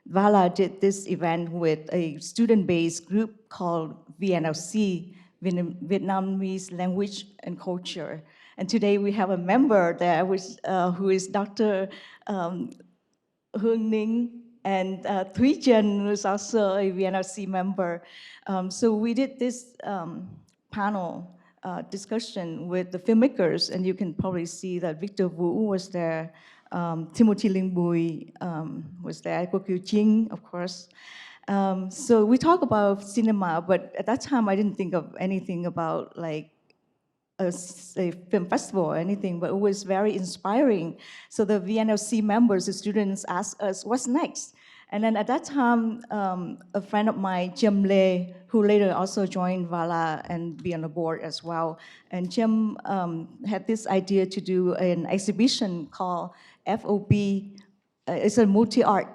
VALA did this event with a student-based group called VNLC, Vietnamese Language and Culture. And today we have a member there who is Dr. Hương Ninh, and Thúy Trần, who is also a VNLC member. So we did this panel discussion with the filmmakers, and you can probably see that Victor Vũ was there, Timothy Linh Bùi was there, Quốc Kiều Chinh, of course. So we talk about cinema, but at that time I didn't think of anything about like a film festival or anything, but it was very inspiring. So the VNLC members, the students, asked us, what's next? And then at that time, a friend of mine, Jim Lê, who later also joined VALA and be on the board as well, and Jim had this idea to do an exhibition called FOB. It's a multi-art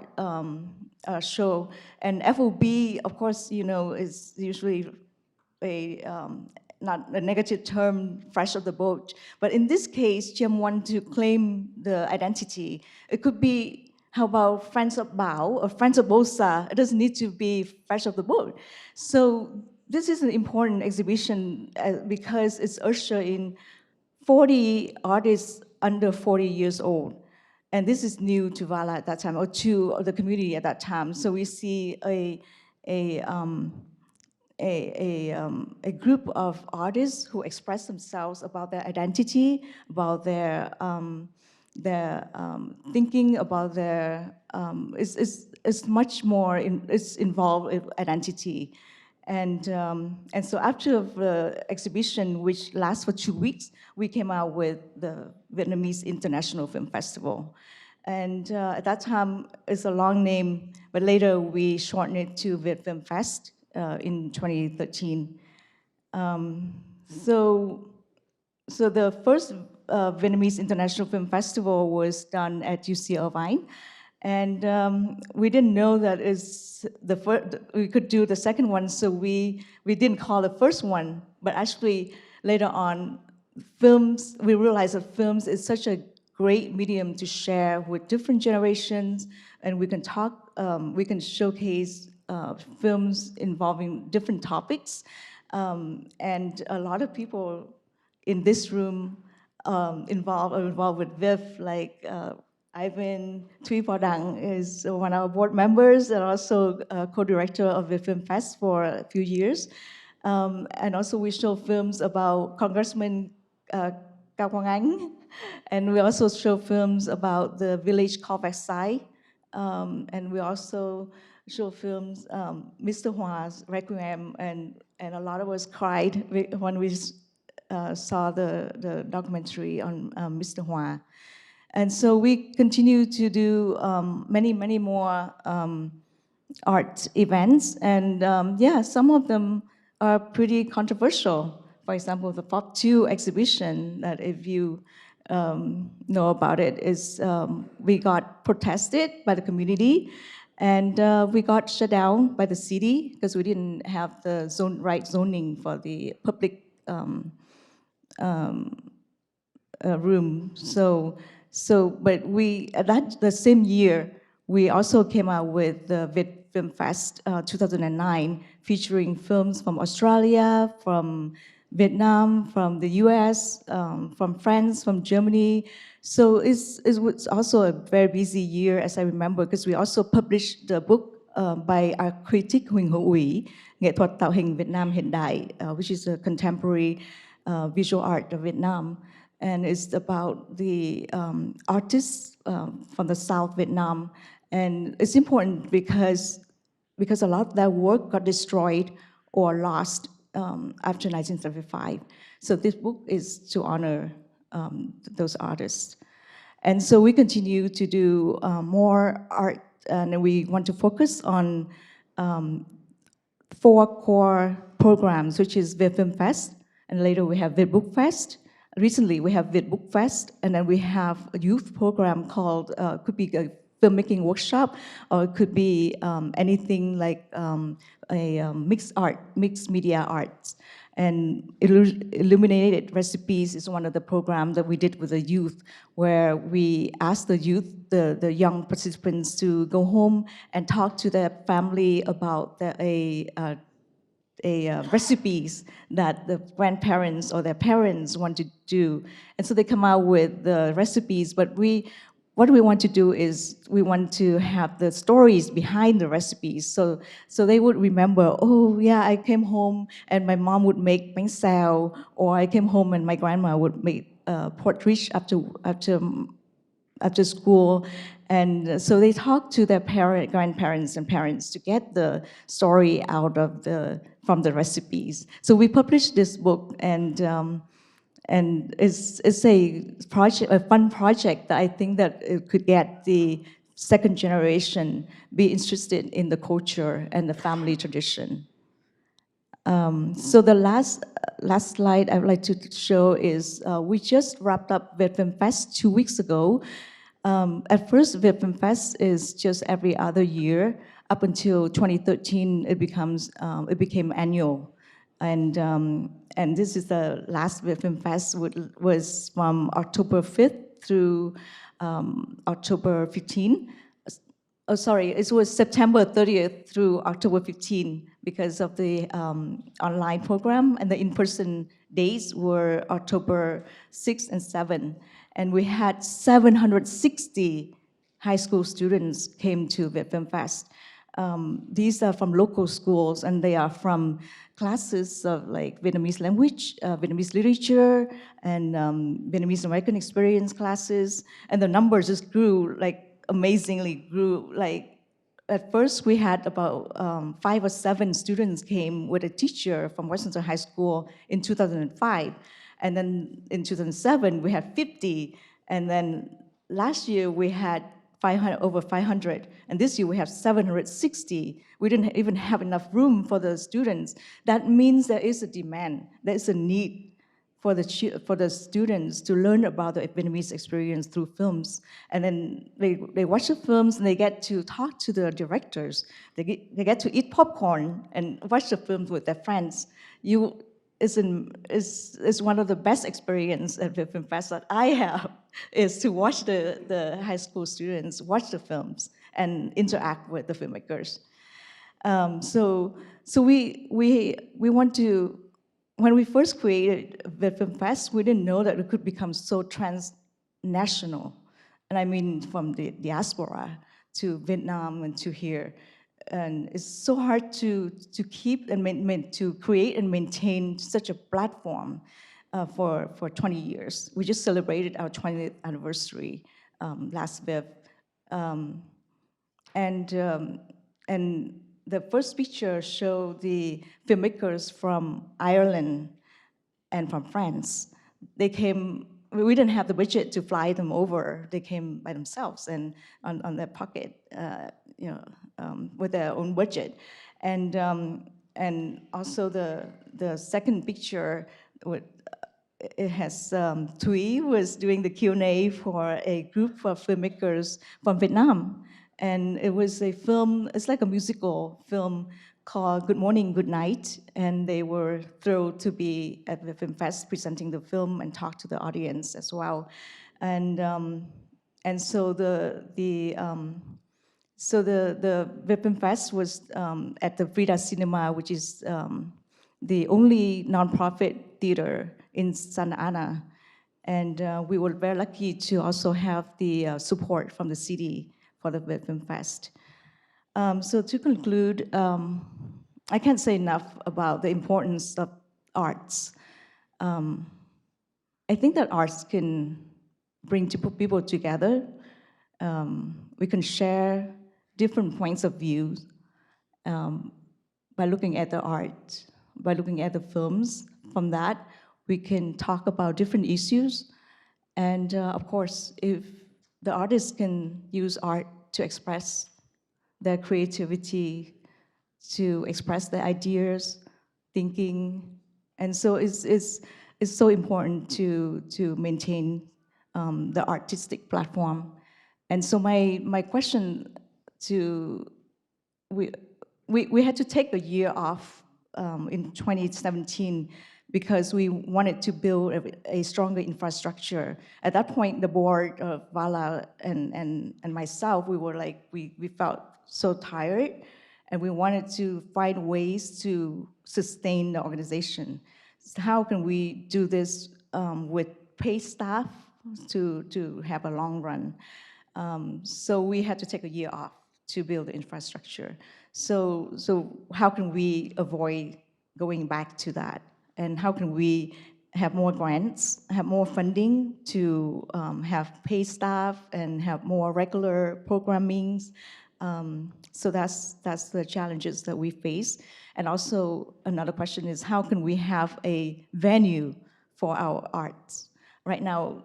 show, and FOB, of course, is usually a not a negative term, fresh off the boat. But in this case, Chiem want to claim the identity. It could be, how about friends of Bao or friends of Bosa? It doesn't need to be fresh off the boat. So this is an important exhibition because it's ushered in 40 artists under 40 years old. And this is new to Vala at that time, or to the community at that time. So we see a group of artists who express themselves about their identity, about their thinking, about their, it's much more, it's involved in identity. And so after the exhibition, which lasts for 2 weeks, we came out with the Vietnamese International Film Festival. And at that time, it's a long name, but later we shortened it to Viet Film Fest in 2013. So the first Vietnamese International Film Festival was done at UC Irvine. And we didn't know that we could do the second one, so we didn't call the first one. But actually, later on, we realized that films is such a great medium to share with different generations, and we can showcase films involving different topics. And a lot of people in this room are involved with VIF, like Ivan Thuy Podang is one of our board members and also co-director of the Film Fest for a few years. And also we show films about Congressman Cao Quang Anh, and we also show films about the village called Versailles. And we also show films, Mr. Hua's Requiem, and a lot of us cried when we saw the documentary on Mr. Hua. And so we continue to do many more art events, and some of them are pretty controversial. For example, the FOP 2 exhibition, that if you know about it, is we got protested by the community, and we got shut down by the city because we didn't have the right zoning for the public room. But the same year, we also came out with the Viet Film Fest 2009, featuring films from Australia, from Vietnam, from the US, from France, from Germany. So it was also a very busy year, as I remember, because we also published the book by our critic Huỳnh Hữu Ủy, Nghệ thuật tạo hình Việt Nam hiện đại, which is a contemporary visual art of Vietnam. And it's about the artists from the South Vietnam. And it's important because a lot of that work got destroyed or lost after 1975. So this book is to honor those artists. And so we continue to do more art, and we want to focus on 4 core programs, which is Viet Film Fest, and later we have Viet Book Fest. Recently, we have Viet Book Fest, and then we have a youth program called, could be a filmmaking workshop, or it could be anything like a mixed media arts. And Illuminated Recipes is one of the programs that we did with the youth, where we asked the youth, the young participants, to go home and talk to their family about recipes that the grandparents or their parents want to do. And so they come out with the recipes, but what we want to do is we want to have the stories behind the recipes. So they would remember, oh yeah, I came home and my mom would make bánh xèo, or I came home and my grandma would make pork rich after school. And so they talk to their grandparents and parents to get the story out of from the recipes. So we published this book, and it's a project, a fun project that I think that it could get the second generation be interested in the culture and the family tradition. So the last slide I would like to show is we just wrapped up Viet Film Fest 2 weeks ago. At first, Viet Film Fest is just every other year. Up until 2013, it became annual. And this is the last Film Fest, was from October 5th through October 15. Oh, sorry, it was September 30th through October 15 because of the online program, and the in-person days were October 6 and 7. And we had 760 high school students came to the Film Fest. These are from local schools, and they are from classes of like Vietnamese language, Vietnamese literature, and Vietnamese American experience classes. And the numbers just grew, like amazingly grew. Like at first we had about 5 or 7 students came with a teacher from Westminster High School in 2005. And then in 2007, we had 50. And then last year we had over 500, and this year we have 760. We didn't even have enough room for the students. That means there is a demand, there is a need for the students to learn about the Vietnamese experience through films. And then they watch the films and they get to talk to the directors. They get to eat popcorn and watch the films with their friends. Is one of the best experience at the Film Fest that I have, is to watch the high school students watch the films and interact with the filmmakers. So we want to, when we first created the Film Fest, we didn't know that it could become so transnational. And I mean from the diaspora to Vietnam and to here. And it's so hard to keep and to create and maintain such a platform for 20 years. We just celebrated our 20th anniversary last Feb. And the first picture showed the filmmakers from Ireland and from France. They came, we didn't have the budget to fly them over. They came by themselves and on their pocket, with their own budget. And also the second picture, it has Thuy was doing the Q&A for a group of filmmakers from Vietnam. And it was a film, it's like a musical film called Good Morning, Good Night. And they were thrilled to be at the Film Fest presenting the film and talk to the audience as well. And so the Film Fest was at the Frida Cinema, which is the only nonprofit theater in Santa Ana. And we were very lucky to also have the support from the city for the Film Fest. So to conclude, I can't say enough about the importance of arts. I think that arts can bring people together. We can share different points of view by looking at the art, by looking at the films. From that, we can talk about different issues. And of course, if the artists can use art to express their creativity, to express their ideas, thinking. And so it's so important to maintain the artistic platform. And so my question we had to take a year off in 2017 because we wanted to build a stronger infrastructure. At that point, the board of Barlow and myself, we felt so tired, and we wanted to find ways to sustain the organization. So how can we do this with paid staff to have a long run? So we had to take a year off to build the infrastructure. So how can we avoid going back to that? And how can we have more grants, have more funding to have paid staff and have more regular programmings? So that's the challenges that we face. And also another question is, how can we have a venue for our arts? Right now,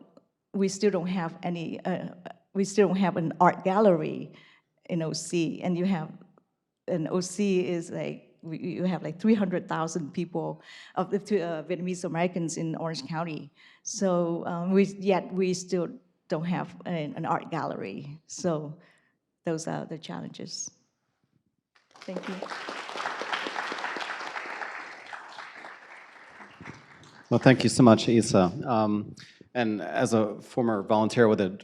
we still don't have any, we still don't have an art gallery in OC, and you have, an OC is like, you have like 300,000 people of the Vietnamese Americans in Orange County. So yet we still don't have an art gallery. So those are the challenges. Thank you. Well, thank you so much, Isa. And as a former volunteer with the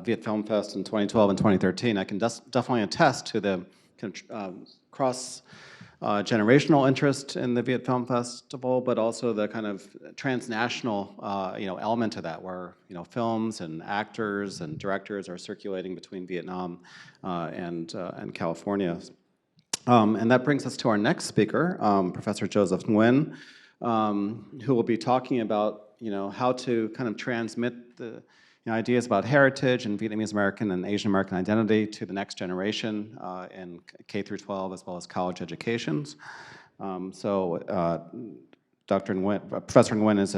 Viet Film Fest in 2012 and 2013, I can definitely attest to the cross-generational interest in the Viet Film Festival, but also the kind of transnational, element to that, where films and actors and directors are circulating between Vietnam and California. And that brings us to our next speaker, Professor Joseph Nguyen, who will be talking about how to kind of transmit the ideas about heritage and Vietnamese American and Asian American identity to the next generation in K through 12 as well as college educations. Dr. Nguyen, Professor Nguyen is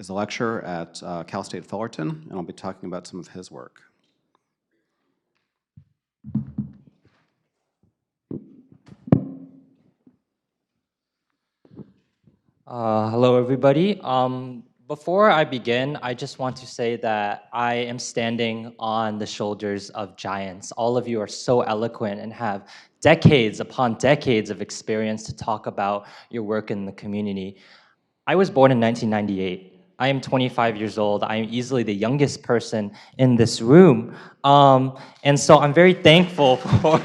a lecturer at Cal State Fullerton, and I'll be talking about some of his work. Hello, everybody. Before I begin, I just want to say that I am standing on the shoulders of giants. All of you are so eloquent and have decades upon decades of experience to talk about your work in the community. I was born in 1998. I am 25 years old. I am easily the youngest person in this room. And so I'm very thankful for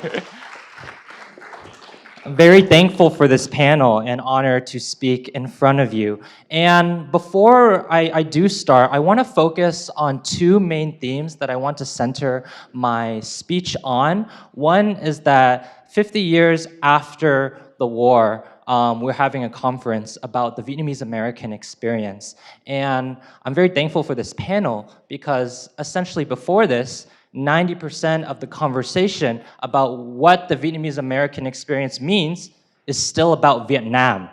I'm very thankful for this panel and honored to speak in front of you. And before I do start, I want to focus on two main themes that I want to center my speech on. One is that 50 years after the war, we're having a conference about the Vietnamese American experience. And I'm very thankful for this panel because essentially before this, 90% of the conversation about what the Vietnamese American experience means is still about Vietnam.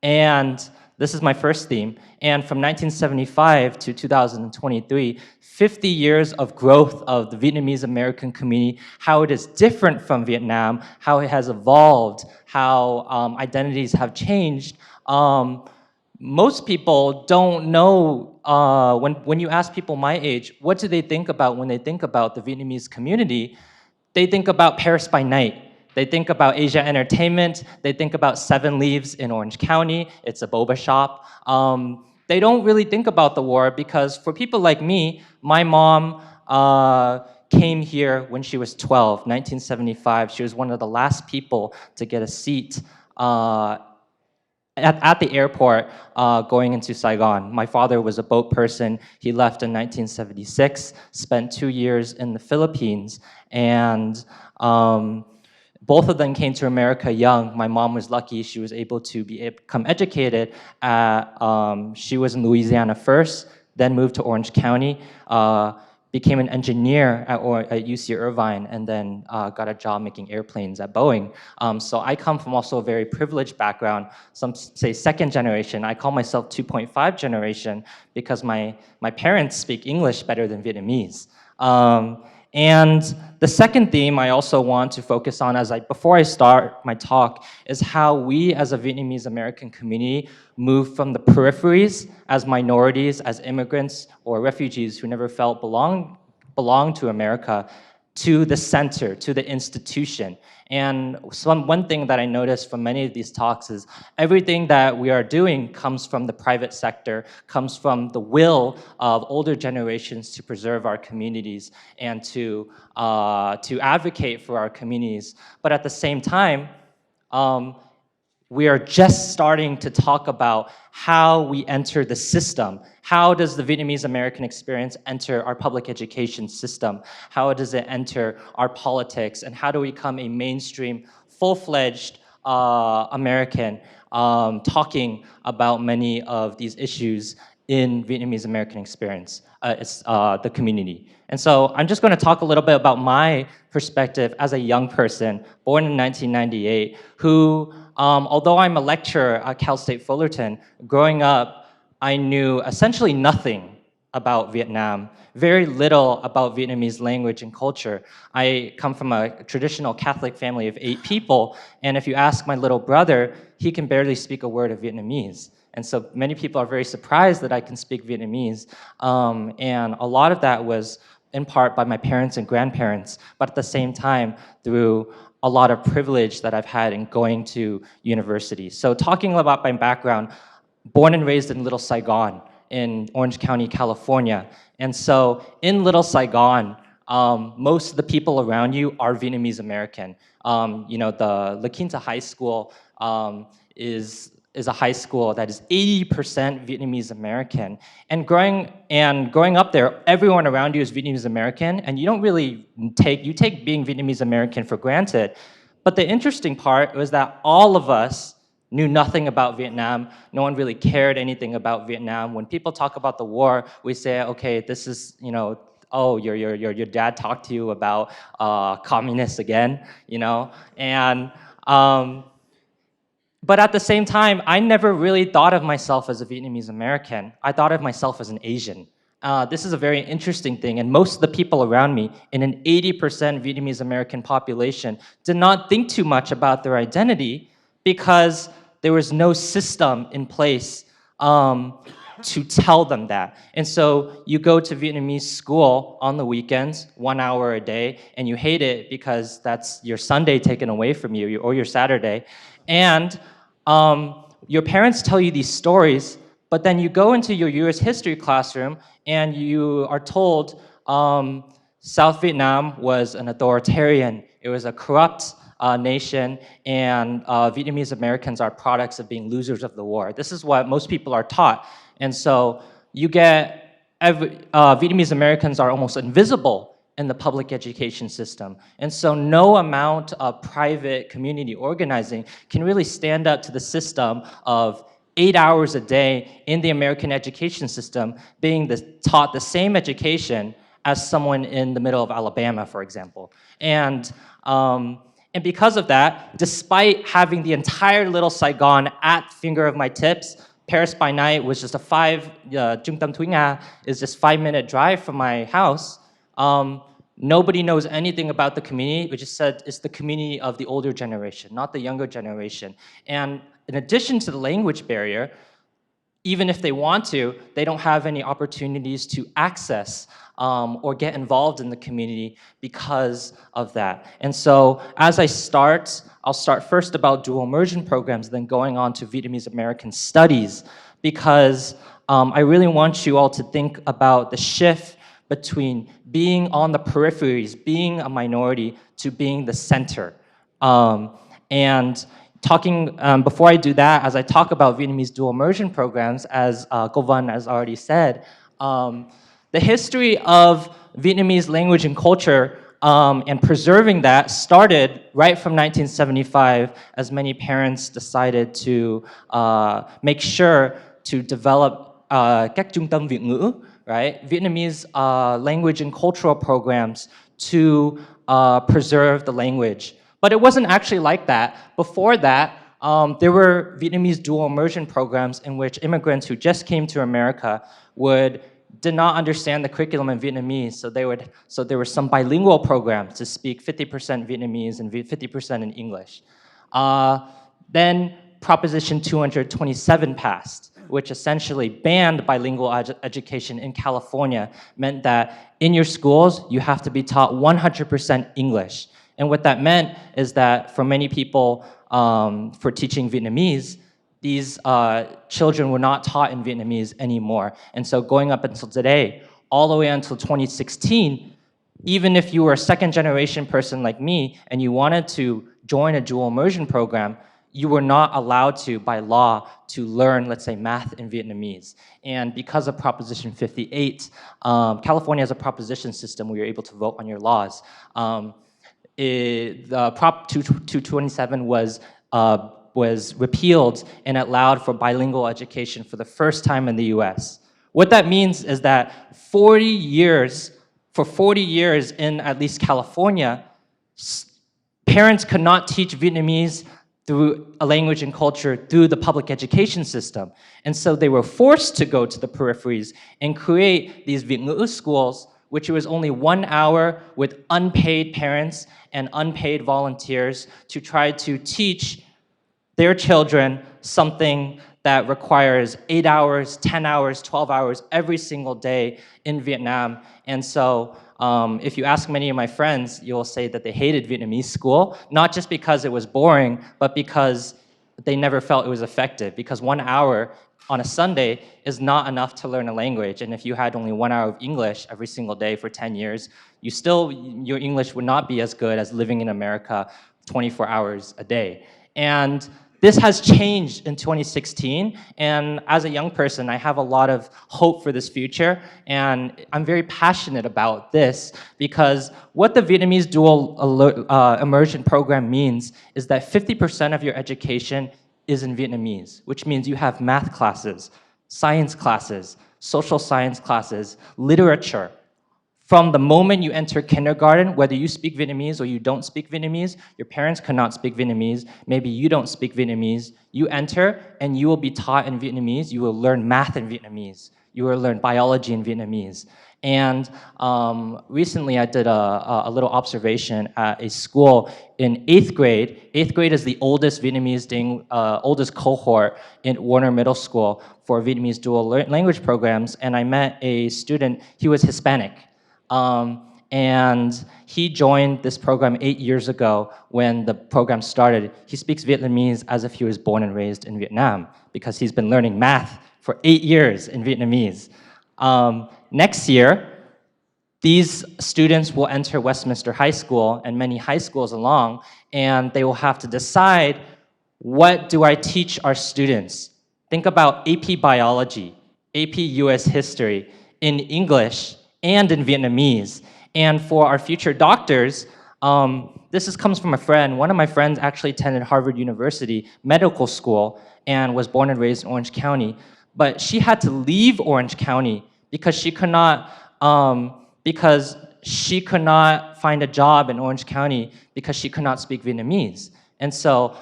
And this is my first theme. And from 1975 to 2023, 50 years of growth of the Vietnamese American community, how it is different from Vietnam, how it has evolved, how identities have changed. Most people don't know, when you ask people my age, what do they think about when they think about the Vietnamese community? They think about Paris by Night. They think about Asia Entertainment. They think about Seven Leaves in Orange County. It's a boba shop. They don't really think about the war because for people like me, my mom came here when she was 12, 1975. She was one of the last people to get a seat at the airport going into Saigon. My father was a boat person. He left in 1976, spent 2 years in the Philippines, and both of them came to America young. My mom was lucky. She was able to become educated. She was in Louisiana first, then moved to Orange County, became an engineer at UC Irvine, and then got a job making airplanes at Boeing. So I come from also a very privileged background. Some say second generation. I call myself 2.5 generation because my parents speak English better than Vietnamese. And the second theme I also want to focus on before I start my talk is how we as a Vietnamese American community move from the peripheries as minorities, as immigrants or refugees who never felt belong to America, to the center, to the institution. And one thing that I noticed from many of these talks is everything that we are doing comes from the private sector, comes from the will of older generations to preserve our communities and to advocate for our communities. But at the same time, we are just starting to talk about how we enter the system. How does the Vietnamese American experience enter our public education system? How does it enter our politics? And how do we become a mainstream, full-fledged American talking about many of these issues in Vietnamese American experience, the community. And so I'm just going to talk a little bit about my perspective as a young person, born in 1998, who, although I'm a lecturer at Cal State Fullerton, growing up, I knew essentially nothing about Vietnam, very little about Vietnamese language and culture. I come from a traditional Catholic family of 8 people, and if you ask my little brother, he can barely speak a word of Vietnamese. And so many people are very surprised that I can speak Vietnamese, and a lot of that was in part by my parents and grandparents, but at the same time through a lot of privilege that I've had in going to university. So talking about my background, born and raised in Little Saigon in Orange County, California. And so in Little Saigon, most of the people around you are Vietnamese American. The La Quinta High School is a high school that is 80% Vietnamese American. And growing up there, everyone around you is Vietnamese American, and you don't really take being Vietnamese American for granted. But the interesting part was that all of us knew nothing about Vietnam. No one really cared anything about Vietnam. When people talk about the war, we say, okay, this is, oh, your dad talked to you about communists again, and but at the same time, I never really thought of myself as a Vietnamese American. I thought of myself as an Asian. This is a very interesting thing, and most of the people around me in an 80% Vietnamese American population did not think too much about their identity because there was no system in place to tell them that. And so you go to Vietnamese school on the weekends, 1 hour a day, and you hate it because that's your Sunday taken away from you, or your Saturday. And your parents tell you these stories, but then you go into your US history classroom and you are told South Vietnam was an authoritarian, it was a corrupt nation, and Vietnamese Americans are products of being losers of the war. This is what most people are taught. And so you get, Vietnamese Americans are almost invisible in the public education system. And so no amount of private community organizing can really stand up to the system of 8 hours a day in the American education system being taught the same education as someone in the middle of Alabama, for example. And because of that, despite having the entire Little Saigon at finger of my tips, Paris by Night was just Trung Tâm Thúy Nga is just 5-minute drive from my house. Nobody knows anything about the community. We just said it's the community of the older generation, not the younger generation. And in addition to the language barrier, even if they want to, they don't have any opportunities to access or get involved in the community because of that. And so as I'll start first about dual immersion programs, then going on to Vietnamese American studies, because I really want you all to think about the shift between being on the peripheries, being a minority, to being the center. And talking, before I do that, as I talk about Vietnamese dual immersion programs, as Cô Văn has already said, the history of Vietnamese language and culture and preserving that started right from 1975, as many parents decided to make sure to develop các trung tâm Việt ngữ, right? Vietnamese language and cultural programs to preserve the language. But it wasn't actually like that. Before that, there were Vietnamese dual immersion programs in which immigrants who just came to America did not understand the curriculum in Vietnamese, so there were some bilingual programs to speak 50% Vietnamese and 50% in English. Then Proposition 227 passed, which essentially banned bilingual education in California, meant that in your schools, you have to be taught 100% English. And what that meant is that for many people, for teaching Vietnamese, these children were not taught in Vietnamese anymore. And so going up until today, all the way until 2016, even if you were a second-generation person like me and you wanted to join a dual immersion program, you were not allowed to, by law, to learn, let's say, math in Vietnamese. And because of Proposition 58, California has a proposition system where you're able to vote on your laws. The Prop 227 was repealed and allowed for bilingual education for the first time in the US. What that means is that for 40 years in at least California, parents could not teach Vietnamese through a language and culture through the public education system. And so they were forced to go to the peripheries and create these Việt ngữ schools, which was only 1 hour with unpaid parents and unpaid volunteers to try to teach their children something that requires 8 hours, 10 hours, 12 hours every single day in Vietnam. And so if you ask many of my friends, you'll say that they hated Vietnamese school, not just because it was boring, but because they never felt it was effective. Because 1 hour on a Sunday is not enough to learn a language. And if you had only 1 hour of English every single day for 10 years, your English would not be as good as living in America 24 hours a day. And this has changed in 2016, and as a young person, I have a lot of hope for this future, and I'm very passionate about this because what the Vietnamese dual immersion program means is that 50% of your education is in Vietnamese, which means you have math classes, science classes, social science classes, literature. From the moment you enter kindergarten, whether you speak Vietnamese or you don't speak Vietnamese, your parents cannot speak Vietnamese, maybe you don't speak Vietnamese, you enter and you will be taught in Vietnamese, you will learn math in Vietnamese, you will learn biology in Vietnamese. And recently I did a little observation at a school in 8th grade. 8th grade is the oldest oldest cohort in Warner Middle School for Vietnamese dual language programs, and I met a student, he was Hispanic. And he joined this program 8 years ago when the program started. He speaks Vietnamese as if he was born and raised in Vietnam because he's been learning math for 8 years in Vietnamese. Next year, these students will enter Westminster High School and many high schools along, and they will have to decide, what do I teach our students? Think about AP Biology, AP US History in English and in Vietnamese. And for our future doctors, comes from a friend. One of my friends actually attended Harvard University Medical School and was born and raised in Orange County. But she had to leave Orange County because she could not find a job in Orange County because she could not speak Vietnamese. And so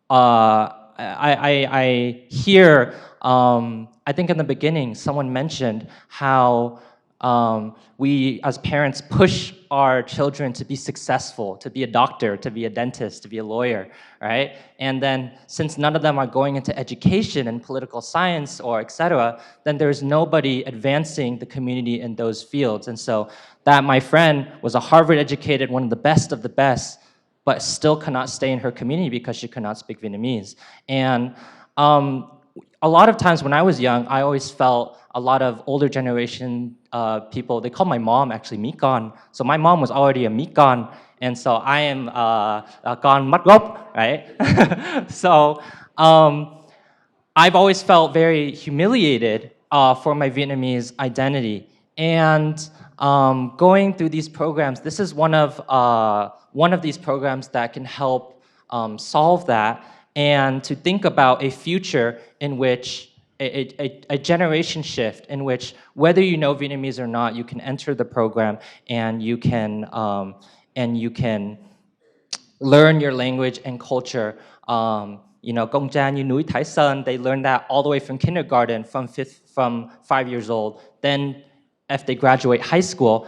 I hear, I think in the beginning, someone mentioned how we as parents push our children to be successful, to be a doctor, to be a dentist, to be a lawyer, right? And then since none of them are going into education and political science or et cetera, then there's nobody advancing the community in those fields. And so that my friend was a Harvard educated, one of the best, but still cannot stay in her community because she could not speak Vietnamese. And a lot of times when I was young, I always felt a lot of older generation people, they call my mom actually Mikan. So my mom was already a Mikan, and so I am Con Mắt Gốc, right? So I've always felt very humiliated for my Vietnamese identity. And going through these programs, this is one of these programs that can help solve that, and to think about a future in which a generation shift in which whether you know Vietnamese or not, you can enter the program and you can learn your language and culture. Công cha như núi Thái Sơn, they learn that all the way from kindergarten, from 5 years old. Then if they graduate high school,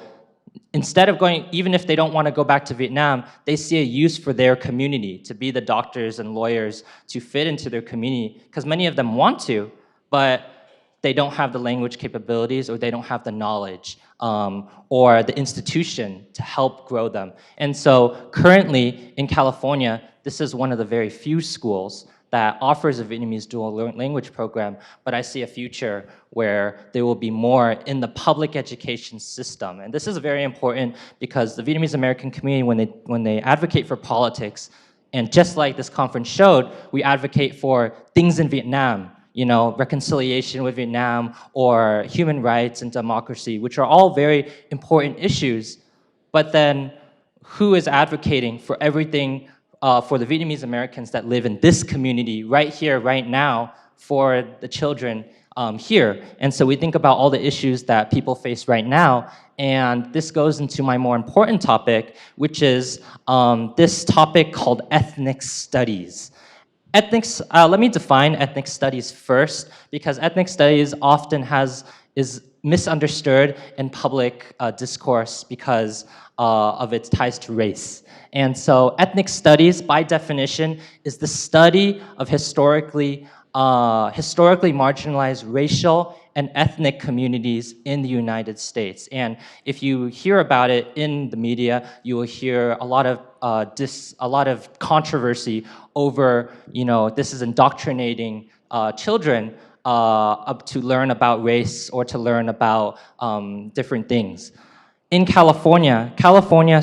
instead of going, even if they don't want to go back to Vietnam, they see a use for their community, to be the doctors and lawyers, to fit into their community, because many of them want to, but they don't have the language capabilities, or they don't have the knowledge or the institution to help grow them. And so currently in California, this is one of the very few schools that offers a Vietnamese dual language program, but I see a future where there will be more in the public education system. And this is very important because the Vietnamese American community, when they advocate for politics, and just like this conference showed, we advocate for things in Vietnam, reconciliation with Vietnam, or human rights and democracy, which are all very important issues. But then who is advocating for everything for the Vietnamese Americans that live in this community right here, right now, for the children here? And so we think about all the issues that people face right now, and this goes into my more important topic, which is this topic called ethnic studies. Let me define ethnic studies first, because ethnic studies often is misunderstood in public discourse because of its ties to race. And so ethnic studies, by definition, is the study of historically marginalized racial and ethnic communities in the United States. And if you hear about it in the media, you will hear a lot of controversy over, this is indoctrinating children to learn about race or to learn about different things. In California, California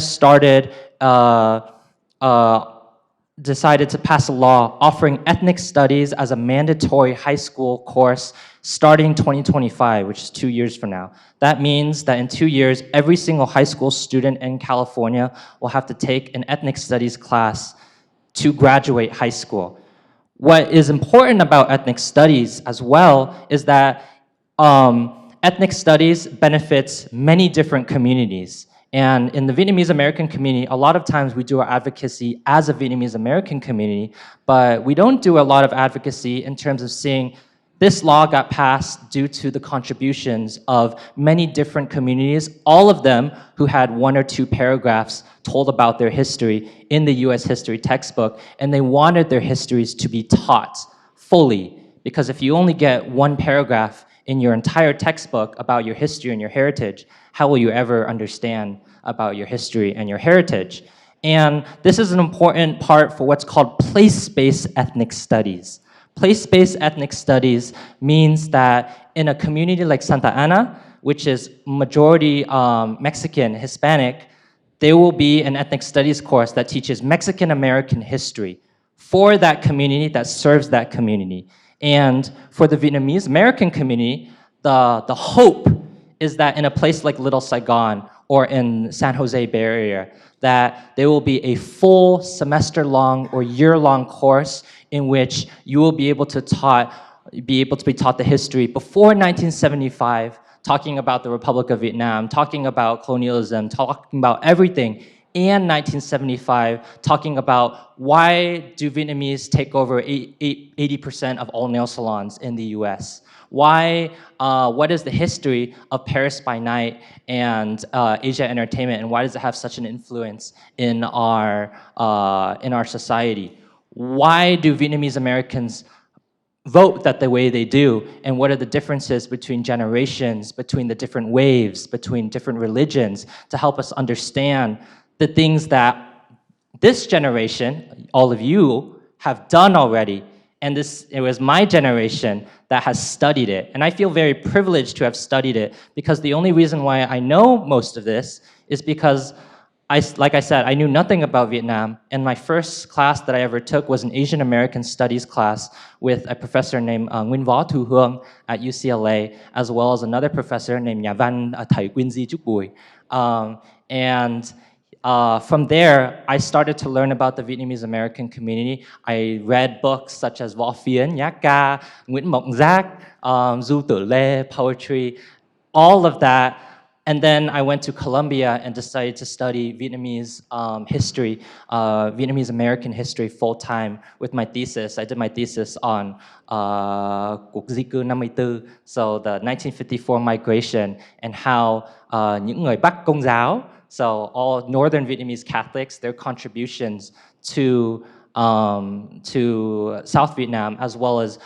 decided to pass a law offering ethnic studies as a mandatory high school course starting 2025, which is 2 years from now. That means that in 2 years, every single high school student in California will have to take an ethnic studies class to graduate high school. What is important about ethnic studies as well is that ethnic studies benefits many different communities. And in the Vietnamese American community, a lot of times we do our advocacy as a Vietnamese American community, but we don't do a lot of advocacy in terms of seeing this law got passed due to the contributions of many different communities, all of them who had 1 or 2 paragraphs told about their history in the US history textbook, and they wanted their histories to be taught fully. Because if you only get 1 paragraph in your entire textbook about your history and your heritage, how will you ever understand about your history and your heritage? And this is an important part for what's called place-based ethnic studies. Place-based ethnic studies means that in a community like Santa Ana, which is majority Mexican, Hispanic, there will be an ethnic studies course that teaches Mexican-American history for that community, that serves that community. And for the Vietnamese American community, the hope is that in a place like Little Saigon or in San Jose Bay Area, that there will be a full semester-long or year-long course in which you will be able to be taught the history before 1975, talking about the Republic of Vietnam, talking about colonialism, talking about everything, and 1975, talking about why do Vietnamese take over 80% of all nail salons in the US? What is the history of Paris by Night and Asia Entertainment, and why does it have such an influence in our society? Why do Vietnamese Americans vote that the way they do, and what are the differences between generations, between the different waves, between different religions, to help us understand the things that this generation, all of you, have done already. And it was my generation that has studied it. And I feel very privileged to have studied it, because the only reason why I know most of this is because, like I said, I knew nothing about Vietnam. And my first class that I ever took was an Asian American Studies class with a professor named Nguyen Vo Thu Huong at UCLA, as well as another professor named Nhà Văn Thầy Quincy Chúc Bùi. From there, I started to learn about the Vietnamese American community. I read books such as Võ Phiến, Nhạc Ca, Nguyễn Mộng Giác, Du Tử Lê, poetry, all of that. And then I went to Columbia and decided to study Vietnamese history, Vietnamese American history full-time with my thesis. I did my thesis on Cuộc di cư 54, so the 1954 migration, and how những người Bắc Công giáo, so all Northern Vietnamese Catholics, their contributions to South Vietnam, as well as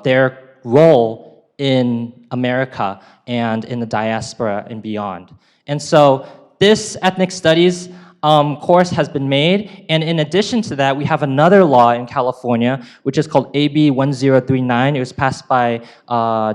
their role in America and in the diaspora and beyond. And so this ethnic studies course has been made, and in addition to that, we have another law in California, which is called AB 1039. It was passed by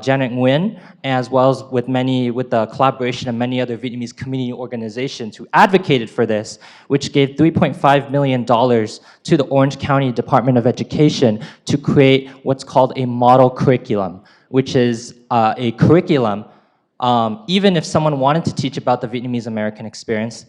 Janet Nguyen, as well as with the collaboration of many other Vietnamese community organizations who advocated for this, which gave $3.5 million to the Orange County Department of Education to create what's called a model curriculum, which is a curriculum, even if someone wanted to teach about the Vietnamese American experience,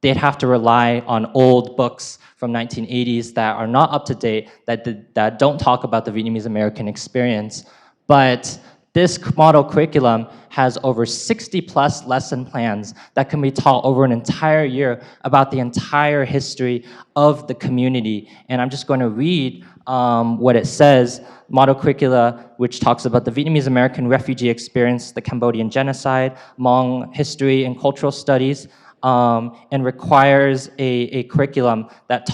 they'd have to rely on old books from 1980s that are not up to date, that don't talk about the Vietnamese American experience. But this model curriculum has over 60 plus lesson plans that can be taught over an entire year about the entire history of the community. And I'm just going to read what it says. Model curricula, which talks about the Vietnamese American refugee experience, the Cambodian genocide, Hmong history and cultural studies, and requires a curriculum that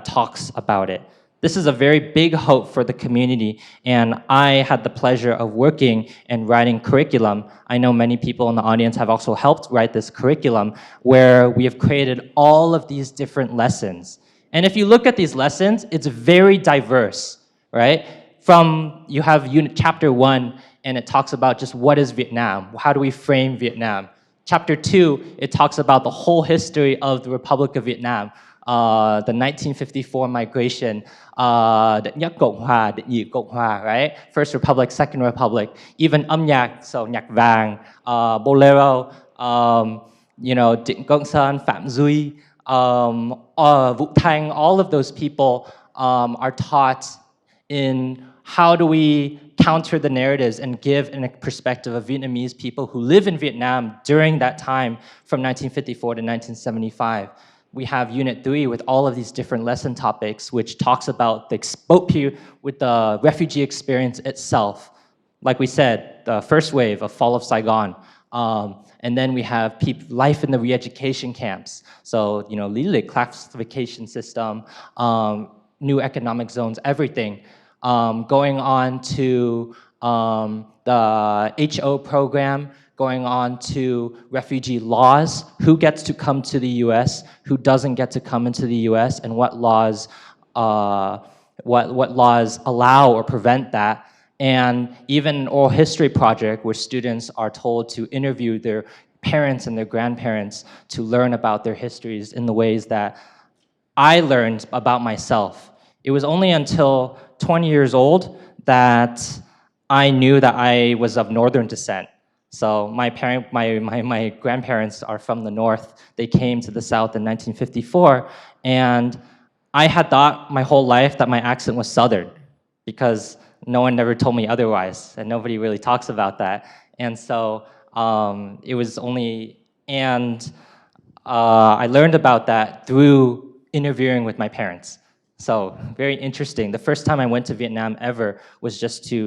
talks about it. This is a very big hope for the community, and I had the pleasure of working and writing curriculum. I know many people in the audience have also helped write this curriculum, where we have created all of these different lessons. And if you look at these lessons, it's very diverse, right? you have chapter 1, and it talks about just what is Vietnam, how do we frame Vietnam. Chapter 2, it talks about the whole history of the Republic of Vietnam, the 1954 migration, Đệ nhất Cộng hòa, Đệ nhị Cộng hòa, right? First Republic, Second Republic, even âm nhạc, so nhạc vàng, bolero, Trịnh Công Sơn, Phạm Duy, Vũ Thanh, all of those people are taught in how do we counter the narratives and give a perspective of Vietnamese people who live in Vietnam during that time from 1954 to 1975. We have Unit 3 with all of these different lesson topics, which talks about the with the refugee experience itself. Like we said, the first wave of Fall of Saigon. And then we have life in the re-education camps. So, Lille classification system, new economic zones, everything. Going on to the HO program, going on to refugee laws, who gets to come to the US, who doesn't get to come into the US, and what laws allow or prevent that. And even an oral history project where students are told to interview their parents and their grandparents to learn about their histories in the ways that I learned about myself. It was only until 20 years old that I knew that I was of Northern descent. So my grandparents are from the North. They came to the South in 1954, and I had thought my whole life that my accent was Southern because no one ever told me otherwise, and nobody really talks about that. And so it was only, and I learned about that through interviewing with my parents. So very interesting. The first time I went to Vietnam ever was just to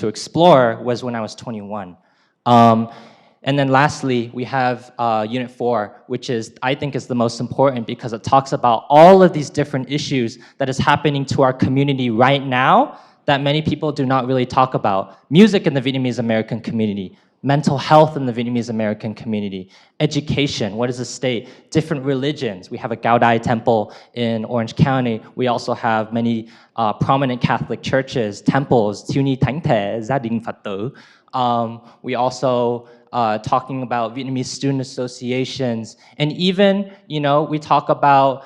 explore was when I was 21. And then lastly, we have Unit 4, which I think is the most important because it talks about all of these different issues that is happening to our community right now that many people do not really talk about. Music in the Vietnamese American community, mental health in the Vietnamese American community, education, what is the state, different religions. We have a Cao Dai temple in Orange County. We also have many prominent Catholic churches, temples, Thiếu Nhi Thánh Thể, Gia đình Phật tử. We also talking about Vietnamese student associations, and even, we talk about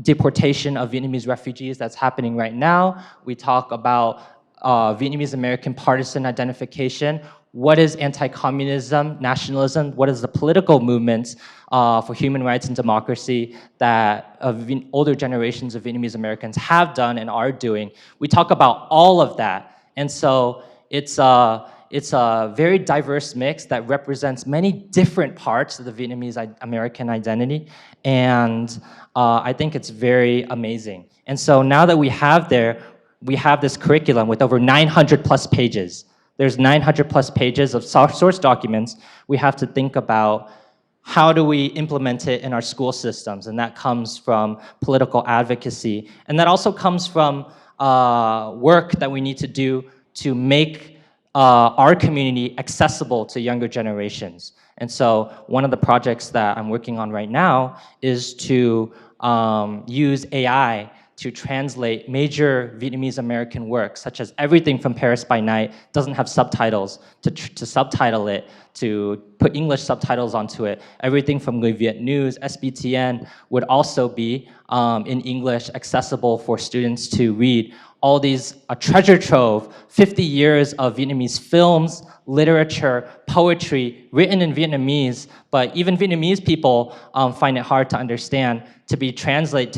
deportation of Vietnamese refugees that's happening right now. We talk about Vietnamese American partisan identification. What is anti-communism, nationalism? What is the political movements for human rights and democracy that older generations of Vietnamese Americans have done and are doing? We talk about all of that, and so it's a very diverse mix that represents many different parts of the Vietnamese American identity, and I think it's very amazing. And so now that we have this curriculum with over 900 plus pages. There's 900 plus pages of source documents. We have to think about how do we implement it in our school systems, and that comes from political advocacy, and that also comes from work that we need to do to make our community accessible to younger generations. And so one of the projects that I'm working on right now is to use AI to translate major Vietnamese American works, such as everything from Paris by Night doesn't have subtitles, to subtitle it, to put English subtitles onto it. Everything from Người Việt News, SBTN would also be in English, accessible for students to read. All these, a treasure trove, 50 years of Vietnamese films, literature, poetry, written in Vietnamese, but even Vietnamese people find it hard to understand, to translate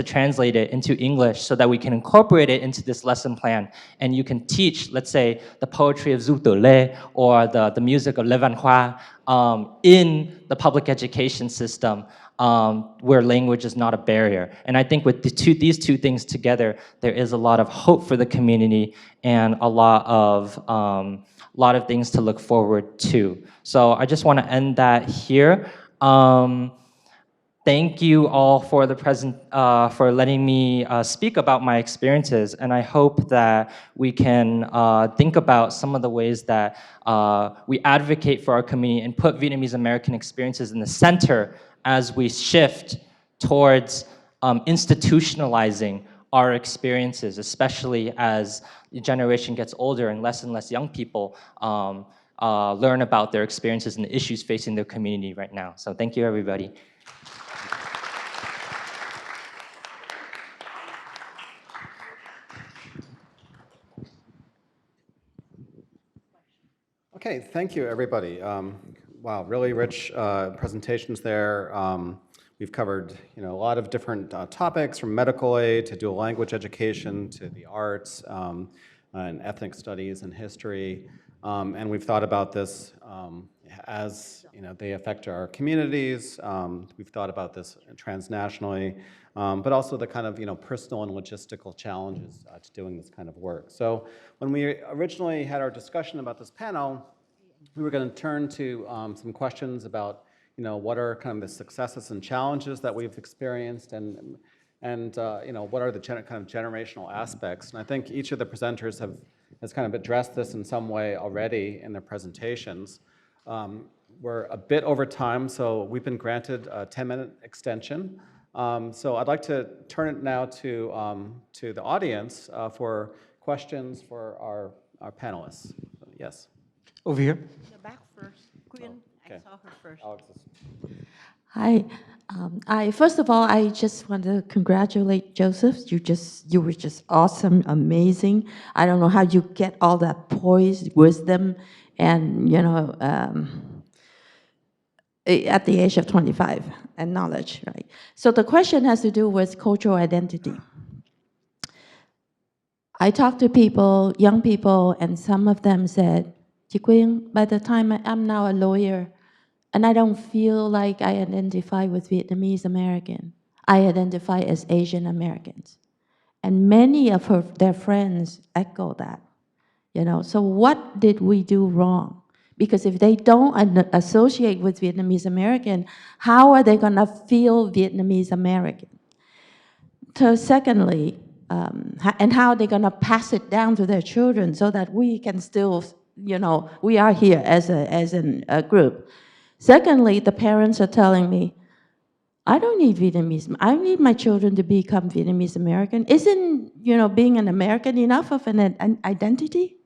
it into English so that we can incorporate it into this lesson plan. And you can teach, let's say, the poetry of Du Tử Lê or the music of Lê Văn Khoa in the public education system, where language is not a barrier. And I think with these two things together, there is a lot of hope for the community and a lot of things to look forward to. So I just want to end that here. Thank you all for for letting me speak about my experiences, and I hope that we can think about some of the ways that we advocate for our community and put Vietnamese American experiences in the center as we shift towards institutionalizing our experiences, especially as the generation gets older and less young people learn about their experiences and the issues facing their community right now. So thank you, everybody. Okay, thank you, everybody. Wow, really rich presentations there. We've covered, a lot of different topics, from medical aid to dual language education to the arts and ethnic studies and history. And we've thought about this as they affect our communities. We've thought about this transnationally, but also the kind of personal and logistical challenges to doing this kind of work. So when we originally had our discussion about this panel, we were going to turn to some questions about what are kind of the successes and challenges that we've experienced, and what are the kind of generational aspects. And I think each of the presenters has kind of addressed this in some way already in their presentations. We're a bit over time, so we've been granted a 10-minute extension. So I'd like to turn it now to the audience for questions for our panelists. Yes. Over here. The back first. Queen, okay. I saw her first. Alex. Hi. First of all, I just want to congratulate Joseph. You were just awesome, amazing. I don't know how you get all that poise, wisdom, and at the age of 25, and knowledge, right? So the question has to do with cultural identity. I talked to people, young people, and some of them said, "Chị Quyên, by the time I'm now a lawyer, and I don't feel like I identify with Vietnamese American. I identify as Asian Americans." And many of their friends echo that. So what did we do wrong? Because if they don't associate with Vietnamese American, how are they going to feel Vietnamese American? So secondly, and how are they going to pass it down to their children so that we can still, we are here as a group. Secondly, the parents are telling me, I don't need Vietnamese. I need my children to become Vietnamese American. Isn't, being an American enough of an identity?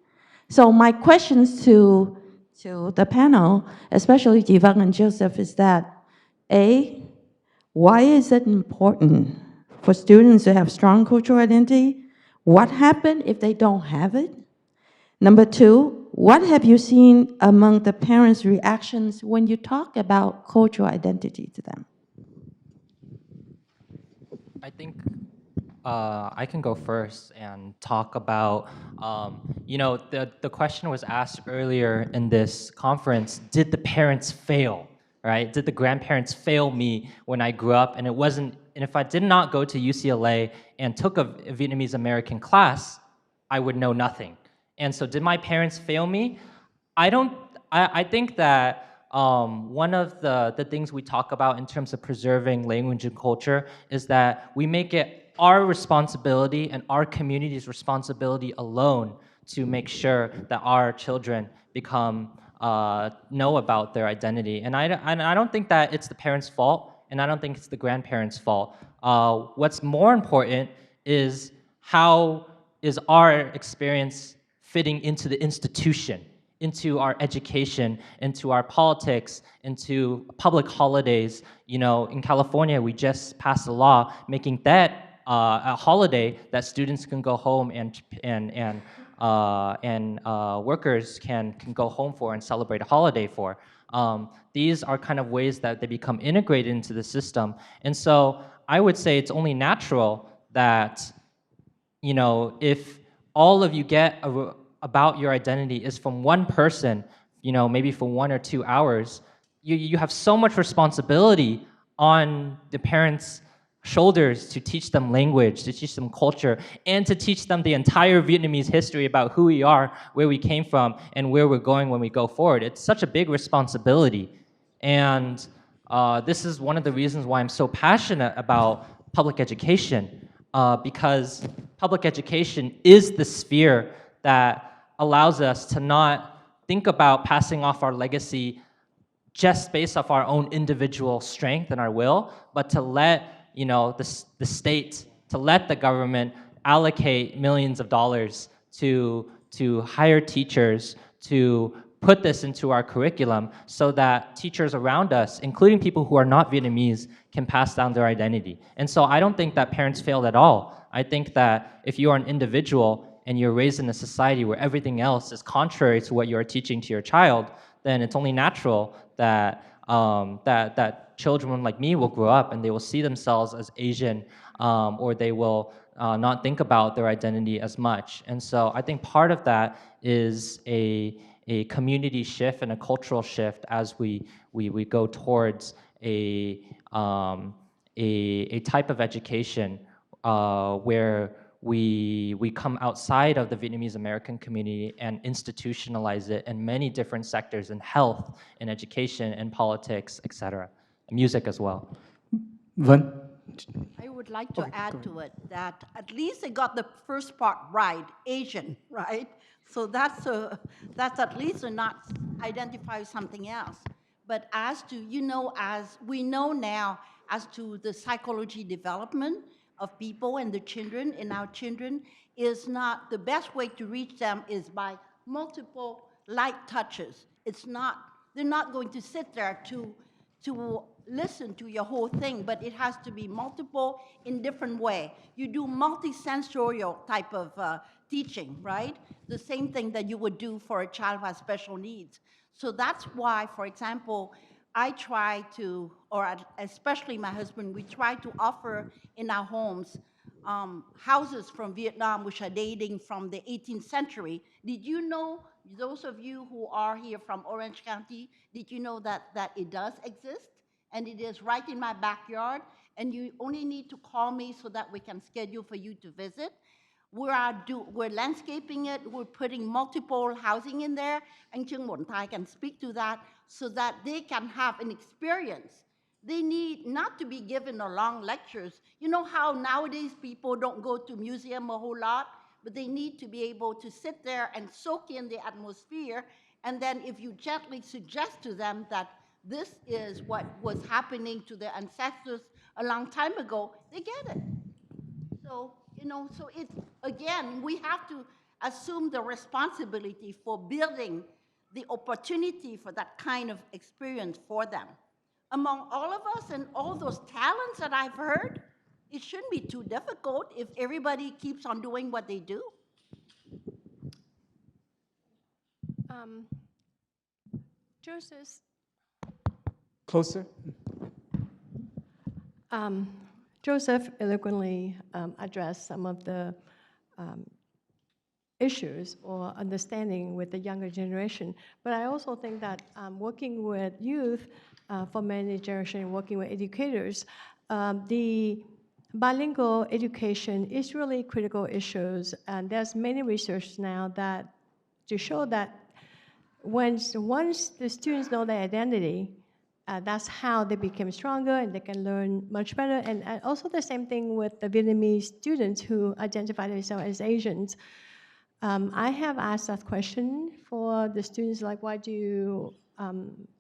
So my questions to the panel, especially Chị Vân and Joseph, is that, A, why is it important for students to have strong cultural identity? What happens if they don't have it? Number two, what have you seen among the parents' reactions when you talk about cultural identity to them? I think I can go first and talk about, the question was asked earlier in this conference, did the parents fail, right? Did the grandparents fail me when I grew up? And if I did not go to UCLA and took a Vietnamese American class, I would know nothing. And so did my parents fail me? I think that one of the things we talk about in terms of preserving language and culture is that we make it our responsibility and our community's responsibility alone to make sure that our children know about their identity. And I don't think that it's the parents' fault, and I don't think it's the grandparents' fault. What's more important is how is our experience fitting into the institution, into our education, into our politics, into public holidays. In California, we just passed a law making that a holiday that students can go home and workers can go home for and celebrate a holiday for. These are kind of ways that they become integrated into the system. And so I would say it's only natural that, if all of you get about your identity is from one person, maybe for 1 or 2 hours, you have so much responsibility on the parents' shoulders to teach them language, to teach them culture, and to teach them the entire Vietnamese history about who we are, where we came from, and where we're going when we go forward. It's such a big responsibility. And this is one of the reasons why I'm so passionate about public education, because public education is the sphere that allows us to not think about passing off our legacy just based off our own individual strength and our will, but to let the state to let the government allocate millions of dollars to hire teachers, to put this into our curriculum so that teachers around us, including people who are not Vietnamese, can pass down their identity. And so I don't think that parents failed at all. I think that if you are an individual and you're raised in a society where everything else is contrary to what you are teaching to your child, then it's only natural that that children like me will grow up and they will see themselves as Asian, or they will not think about their identity as much. And so I think part of that is a community shift and a cultural shift as we go towards a type of education where we come outside of the Vietnamese American community and institutionalize it in many different sectors, in health, in education, in politics, etc. Music as well. Vân. I would like to add to it that at least they got the first part right, Asian, right? So that's at least to not identify something else. But as to, as we know now, as to the psychology development of people and the children, and our children, is not, the best way to reach them is by multiple light touches. It's not, they're not going to sit there to listen to your whole thing, but it has to be multiple in different way. You do multi-sensorial type of teaching, right? The same thing that you would do for a child who has special needs. So that's why, for example, I try to, or especially my husband, we try to offer in our homes houses from Vietnam which are dating from the 18th century. Did you know, those of you who are here from Orange County, did you know that it does exist? And it is right in my backyard, and you only need to call me so that we can schedule for you to visit. We're landscaping it, we're putting multiple housing in there, and Chung Mon Thai can speak to that so that they can have an experience. They need not to be given a long lectures. You know how nowadays people don't go to museum a whole lot, but they need to be able to sit there and soak in the atmosphere, and then if you gently suggest to them that this is what was happening to their ancestors a long time ago, they get it. So, so it's, again, we have to assume the responsibility for building the opportunity for that kind of experience for them. Among all of us and all those talents that I've heard, it shouldn't be too difficult if everybody keeps on doing what they do. Joseph. Closer. Joseph eloquently addressed some of the issues or understanding with the younger generation. But I also think that working with youth for many generations, working with educators, the bilingual education is really critical issues. And there's many research now that to show that once the students know their identity, that's how they become stronger and they can learn much better. And also the same thing with the Vietnamese students who identify themselves as Asians. I have asked that question for the students, like, why do you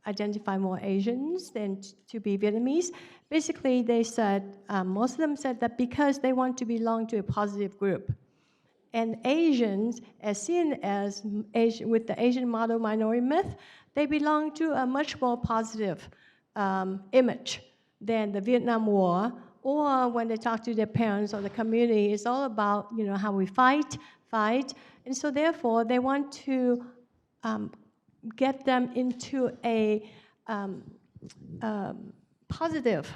identify more Asians than to be Vietnamese? Basically, they said, most of them said that because they want to belong to a positive group. And Asians, as seen as with the Asian model minority myth, they belong to a much more positive image than the Vietnam War, or when they talk to their parents or the community, it's all about how we fight, and so therefore they want to get them into a positive,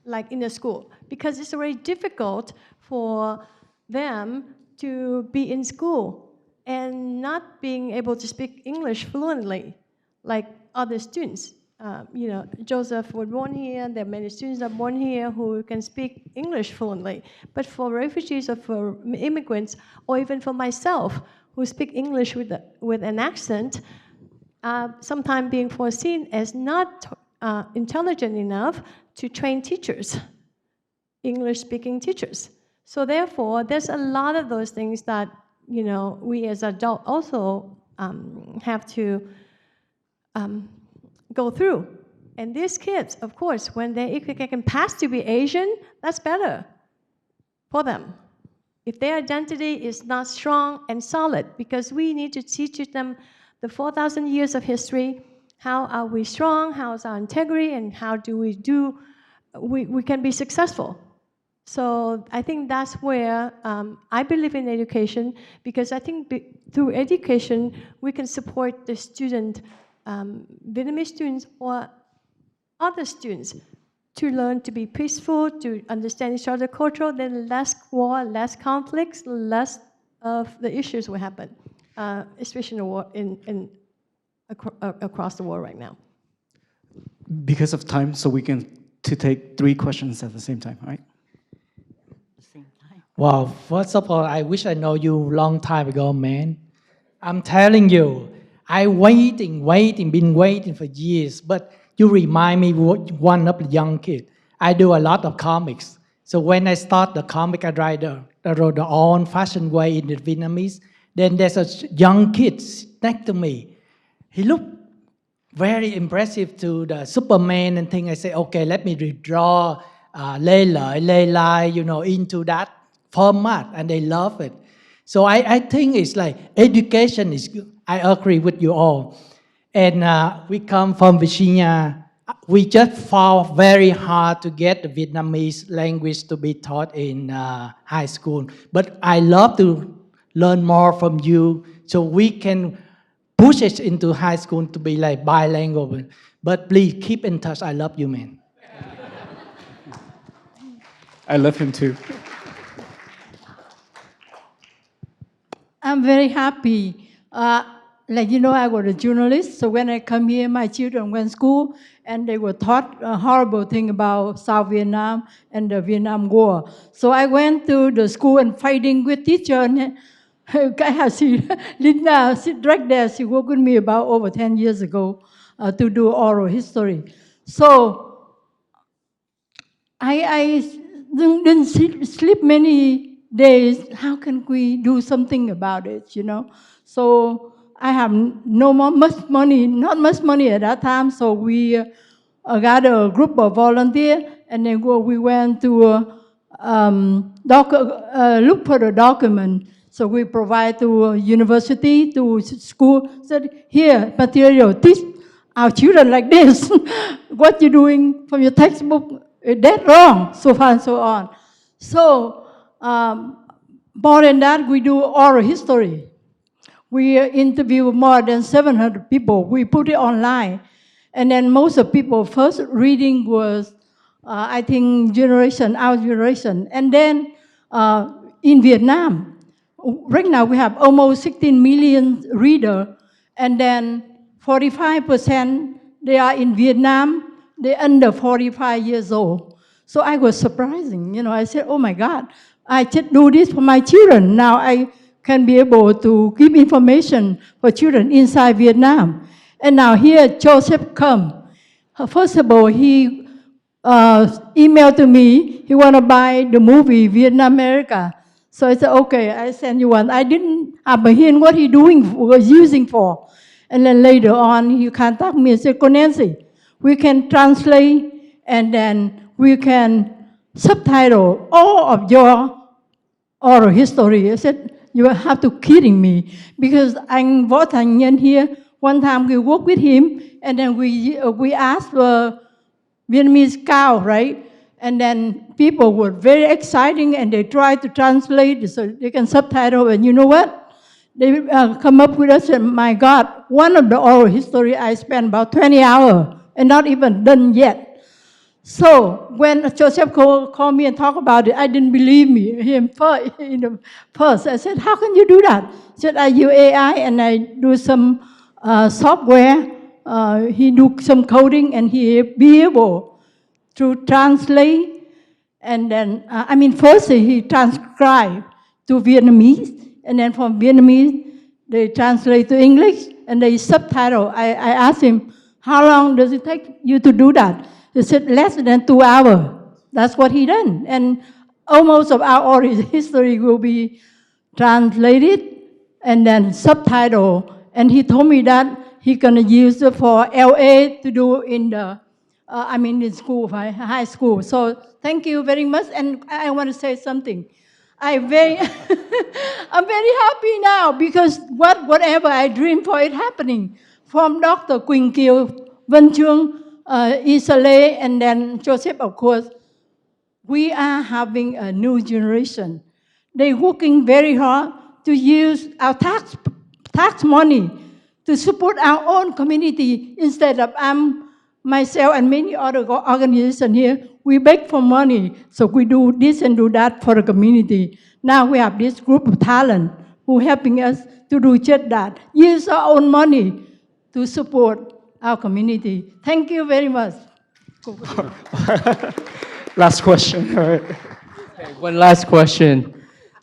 like in the school, because it's very difficult for them to be in school and not being able to speak English fluently like other students. Joseph was born here, there are many students that are born here who can speak English fluently. But for refugees or for immigrants, or even for myself, who speak English with an accent, sometimes being foreseen as not intelligent enough to train teachers, English-speaking teachers. So therefore, there's a lot of those things that we as adults also have to go through. And these kids, of course, when they can pass to be Asian, that's better for them. If their identity is not strong and solid, because we need to teach them the 4,000 years of history, how are we strong, how is our integrity, and how do we can be successful. So I think that's where I believe in education, because I think through education, we can support the student, Vietnamese students or other students, to learn to be peaceful, to understand each other's culture, then less war, less conflicts, less of the issues will happen, especially in the war, across the world right now. Because of time, so we can take 3 questions at the same time, all right? Wow, first of all, I wish I know you long time ago, man. I'm telling you, been waiting for years, but you remind me one of the young kids. I do a lot of comics. So when I start the comic, I write the old-fashioned way in the Vietnamese. Then there's a young kid next to me. He looked very impressive to the Superman and thing. I say, okay, let me redraw Lê Lợi, Lê Lai, into that format, and they love it. So I think it's like education is good. I agree with you all. And we come from Virginia. We just fought very hard to get the Vietnamese language to be taught in high school. But I love to learn more from you so we can push it into high school to be like bilingual. But please keep in touch. I love you, man. I love him too. I'm very happy. I was a journalist, so when I come here, my children went to school, and they were taught a horrible thing about South Vietnam and the Vietnam War. So I went to the school and fighting with teacher, and Linda sit right there. She worked with me about over 10 years ago to do oral history. So I didn't sleep many days. How can we do something about it, So I have much money, not much money at that time, so we got a group of volunteers, and then we went to look for the document. So we provide to university, to school, said, here, material, teach our children like this. What you're doing from your textbook, that's wrong, so far and so on. So more than that, we do oral history. We interview more than 700 people. We put it online. And then most of people, first reading was, I think, our generation. And then in Vietnam, right now we have almost 16 million readers. And then 45%, they are in Vietnam. They're under 45 years old. So I was surprising. I said, oh my God, I just do this for my children. Now I can be able to give information for children inside Vietnam. And now here Joseph come. First of all, he emailed to me, he want to buy the movie Vietnam America. So I said, okay, I send you one. I didn't have a hint what he was using for. And then later on, he contact me and said, Nancy, we can translate and then we can subtitle all of your oral history. I said, you have to kidding me, because anh Võ Thành Nhân here, one time we worked with him, and then we asked for Vietnamese cow, right? And then people were very exciting, and they tried to translate so they can subtitle, and you know what? They come up with us, and my God, one of the oral history I spent about 20 hours, and not even done yet. So when Joseph called me and talked about it, I didn't believe him first. I said, how can you do that? He said, I use AI and I do some software. He do some coding and he be able to translate. And then, first he transcribed to Vietnamese. And then from Vietnamese, they translate to English and they subtitle. I asked him, how long does it take you to do that? He said less than 2 hours. That's what he done. And almost of our oral history will be translated and then subtitled. And he told me that he's going to use it for LA to do in the I mean in school, high school. So thank you very much. And I want to say something. I'm very happy now because whatever I dream for it happening. From Dr. Quỳnh Kiều, Vân Chương, Isa Lê, and then Joseph, of course, we are having a new generation. They're working very hard to use our tax money to support our own community instead of myself and many other organizations here. We beg for money, so we do this and do that for the community. Now we have this group of talent who are helping us to do just that. Use our own money to support our community. Thank you very much. Last question. All right. Okay, one last question.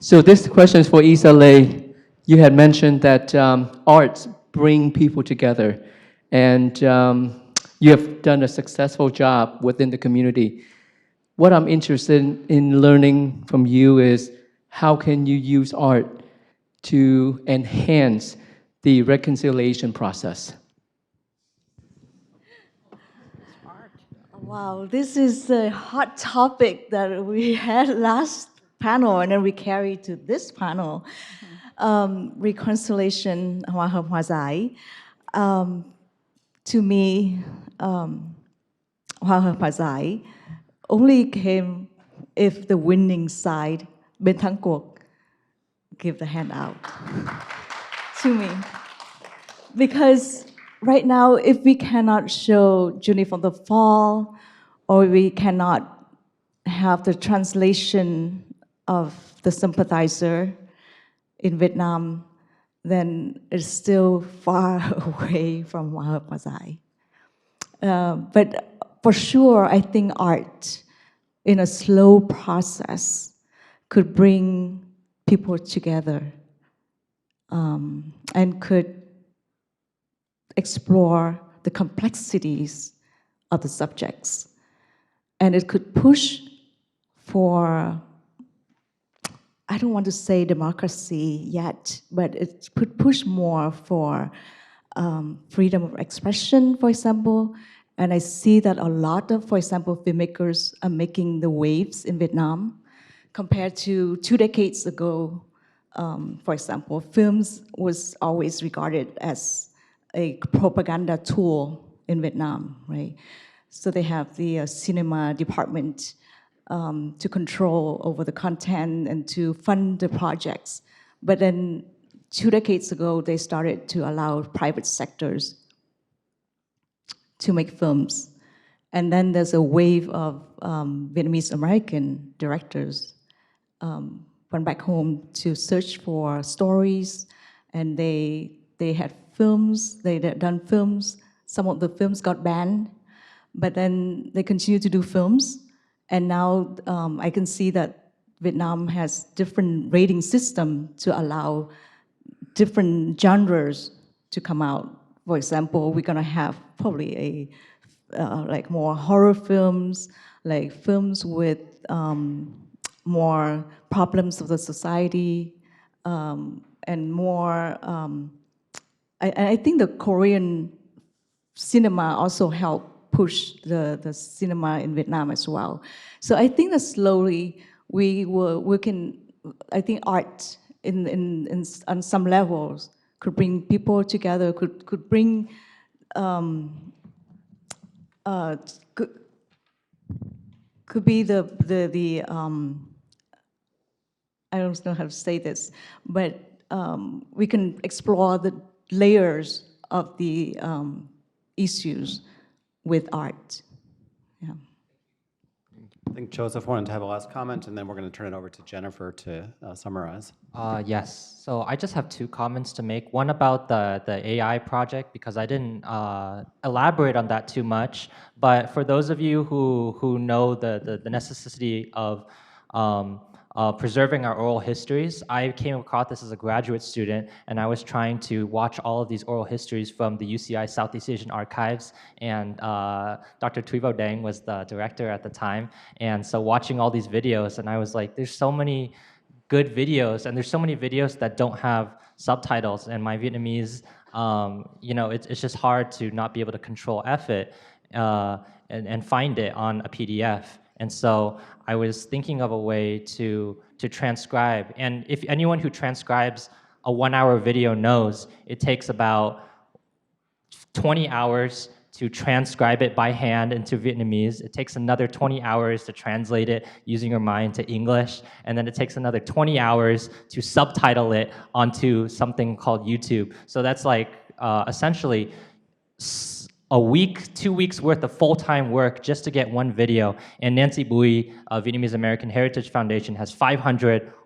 So this question is for Isa Lei. You had mentioned that arts bring people together, and you have done a successful job within the community. What I'm interested in learning from you is how can you use art to enhance the reconciliation process? Wow, this is a hot topic that we had last panel and then we carried to this panel. Reconciliation, Hòa hợp hòa giải. To me, Hòa hợp hòa giải only came if the winning side, bên thắng cuộc, give the hand out to me. Because right now, if we cannot show Journey from the Fall, or we cannot have the translation of the sympathizer in Vietnam, then it's still far away from Hòa hợp hòa giải. But for sure, I think art, in a slow process, could bring people together and could explore the complexities of the subjects. And it could push for, I don't want to say democracy yet, but it could push more for freedom of expression, for example. And I see that a lot of, for example, filmmakers are making the waves in Vietnam compared to 2 decades ago. For example, films was always regarded as a propaganda tool in Vietnam, right? So they have the cinema department to control over the content and to fund the projects. But then 2 decades ago, they started to allow private sectors to make films. And then there's a wave of Vietnamese American directors went back home to search for stories, and they had films, they had done films. Some of the films got banned, but then they continue to do films. And now I can see that Vietnam has different rating system to allow different genres to come out. For example, we're gonna have probably like more horror films, like films with more problems of the society, and more. I think the Korean cinema also helped push the cinema in Vietnam as well. So I think that slowly we can. I think art on some levels could bring people together. Could bring. Could be the I don't know how to say this, but we can explore the layers of the issues with art. Yeah. I think Joseph wanted to have a last comment, and then we're going to turn it over to Jennifer to summarize. Yes, so I just have 2 comments to make. One about the AI project, because I didn't elaborate on that too much, but for those of you who know the necessity of preserving our oral histories, I came across this as a graduate student, and I was trying to watch all of these oral histories from the UCI Southeast Asian Archives, and Dr. Thuy Vo Dang was the director at the time, and so watching all these videos, and I was like, there's so many good videos, and there's so many videos that don't have subtitles, and my Vietnamese, you know, it's just hard to not be able to control F it. and find it on a PDF. And so I was thinking of a way to transcribe. And if anyone who transcribes a 1-hour video knows, it takes about 20 hours to transcribe it by hand into Vietnamese. It takes another 20 hours to translate it using your mind to English. And then it takes another 20 hours to subtitle it onto something called YouTube. So that's like essentially a week, 2 weeks worth of full-time work just to get one video. And Nancy Bui, Vietnamese American Heritage Foundation, has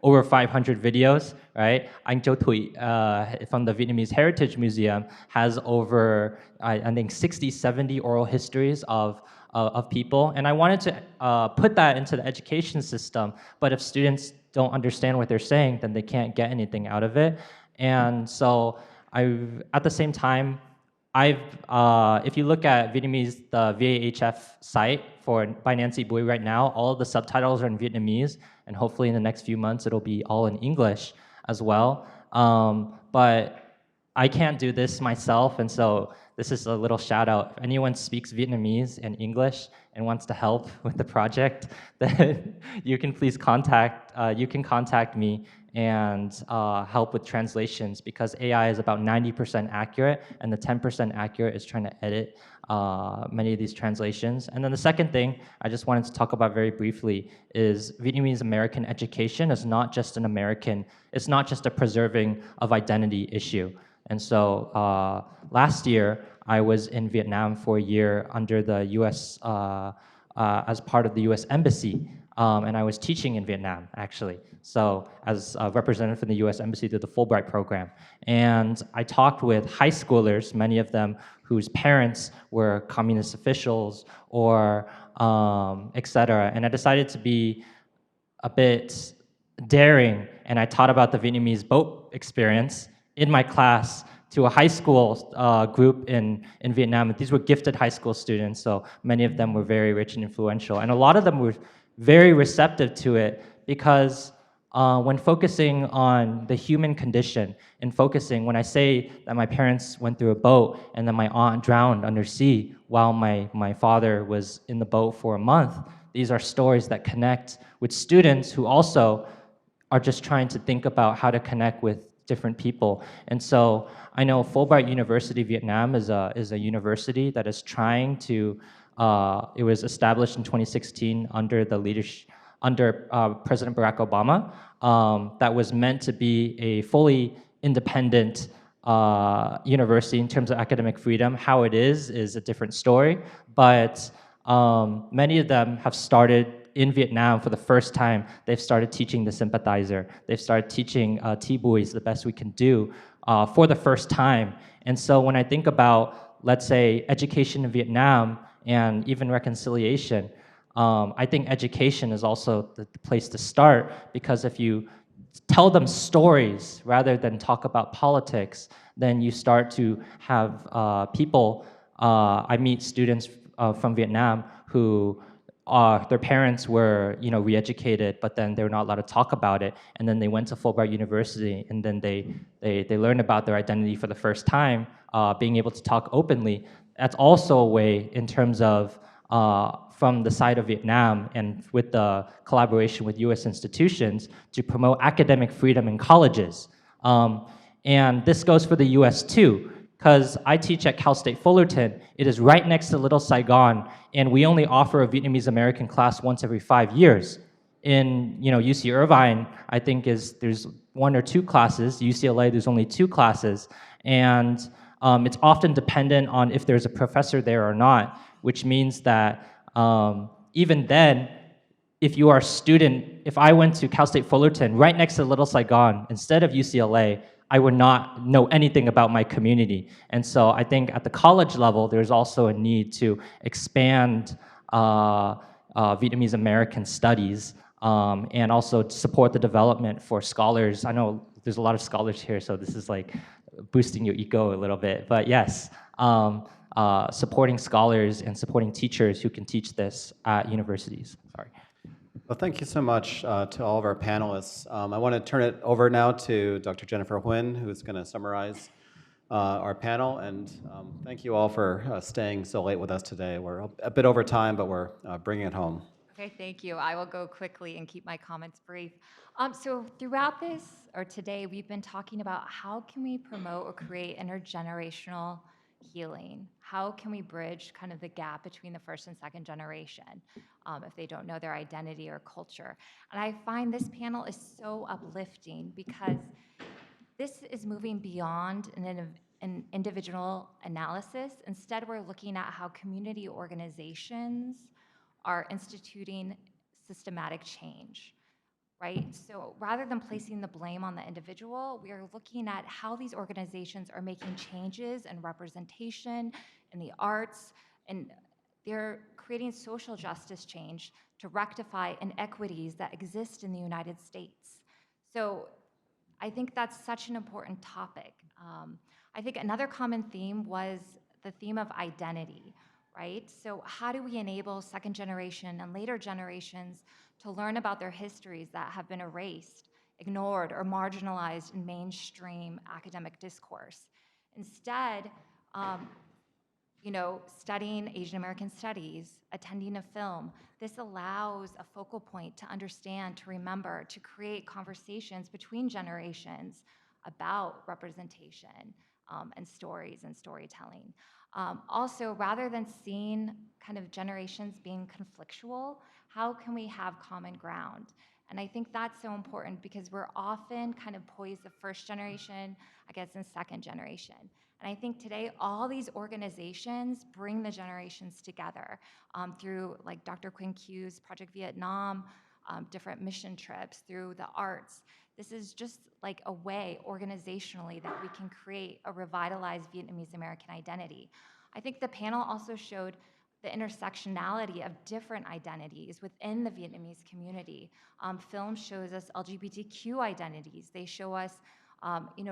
over 500 videos, right? Anh Châu Thuy from the Vietnamese Heritage Museum has over, I think, 60, 70 oral histories of people. And I wanted to put that into the education system, but if students don't understand what they're saying, then they can't get anything out of it. And so at the same time, if you look at Vietnamese, the VAHF site by Nancy Bui right now, all of the subtitles are in Vietnamese, and hopefully in the next few months it'll be all in English as well. But I can't do this myself, and so this is a little shout out. If anyone speaks Vietnamese and English and wants to help with the project, then you can please contact me and help with translations, because AI is about 90% accurate, and the 10% accurate is trying to edit many of these translations. And then the second thing I just wanted to talk about very briefly is Vietnamese American education is not just it's not just a preserving of identity issue. And so last year, I was in Vietnam for a year under the US, as part of the US Embassy. And I was teaching in Vietnam, actually. So as a representative from the US Embassy through the Fulbright program. And I talked with high schoolers, many of them whose parents were communist officials or et cetera. And I decided to be a bit daring, and I taught about the Vietnamese boat experience in my class to a high school group in Vietnam. These were gifted high school students, so many of them were very rich and influential. And a lot of them were very receptive to it, because when focusing on the human condition and when I say that my parents went through a boat and then my aunt drowned under sea while my father was in the boat for a month, these are stories that connect with students who also are just trying to think about how to connect with different people. And so I know Fulbright University Vietnam is a university that is trying to, it was established in 2016 under the leadership, under President Barack Obama, that was meant to be a fully independent university in terms of academic freedom. How it is a different story, but many of them have started in Vietnam for the first time. They've started teaching the sympathizer. They've started teaching T-Buoys, the best we can do, for the first time. And so when I think about, let's say, education in Vietnam and even reconciliation, I think education is also the place to start, because if you tell them stories rather than talk about politics, then you start to have people, I meet students from Vietnam who their parents were, re-educated, but then they were not allowed to talk about it. And then they went to Fulbright University, and then they learned about their identity for the first time, being able to talk openly. That's also a way, in terms of from the side of Vietnam and with the collaboration with US institutions, to promote academic freedom in colleges. And this goes for the US too, because I teach at Cal State Fullerton. It is right next to Little Saigon, and we only offer a Vietnamese American class once every 5 years. In UC Irvine, I think there's 1 or 2 classes. UCLA, there's only 2 classes, and it's often dependent on if there's a professor there or not, which means that even then, if you are a student, if I went to Cal State Fullerton right next to Little Saigon instead of UCLA, I would not know anything about my community. And so I think at the college level, there's also a need to expand Vietnamese American studies, and also support the development for scholars. I know there's a lot of scholars here, so this is like boosting your ego a little bit, but yes, supporting scholars and supporting teachers who can teach this at universities. Sorry. Well, thank you so much to all of our panelists. I want to turn it over now to Dr. Jennifer Huynh, who's going to summarize our panel, and thank you all for staying so late with us today. We're a bit over time, but we're bringing it home. Okay, thank you. I will go quickly and keep my comments brief. So throughout this, or today, we've been talking about how can we promote or create intergenerational healing? How can we bridge kind of the gap between the first and second generation if they don't know their identity or culture? And I find this panel is so uplifting because this is moving beyond an individual analysis. Instead, we're looking at how community organizations are instituting systematic change, right? So rather than placing the blame on the individual, we are looking at how these organizations are making changes in representation, in the arts, and they're creating social justice change to rectify inequities that exist in the United States. So I think that's such an important topic. I think another common theme was the theme of identity, right? So how do we enable second generation and later generations to learn about their histories that have been erased, ignored, or marginalized in mainstream academic discourse? Instead, studying Asian American studies, attending a film, this allows a focal point to understand, to remember, to create conversations between generations about representation and stories and storytelling. Also, rather than seeing kind of generations being conflictual, how can we have common ground? And I think that's so important because we're often kind of poised the first generation against the second generation. And I think today, all these organizations bring the generations together through like Dr. Quinn Q's Project Vietnam, different mission trips, through the arts. This is just like a way organizationally that we can create a revitalized Vietnamese American identity. I think the panel also showed the intersectionality of different identities within the Vietnamese community. Film shows us LGBTQ identities. They show us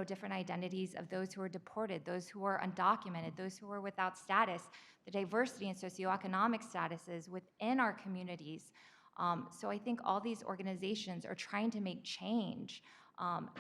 different identities of those who are deported, those who are undocumented, those who are without status, the diversity and socioeconomic statuses within our communities. So I think all these organizations are trying to make change,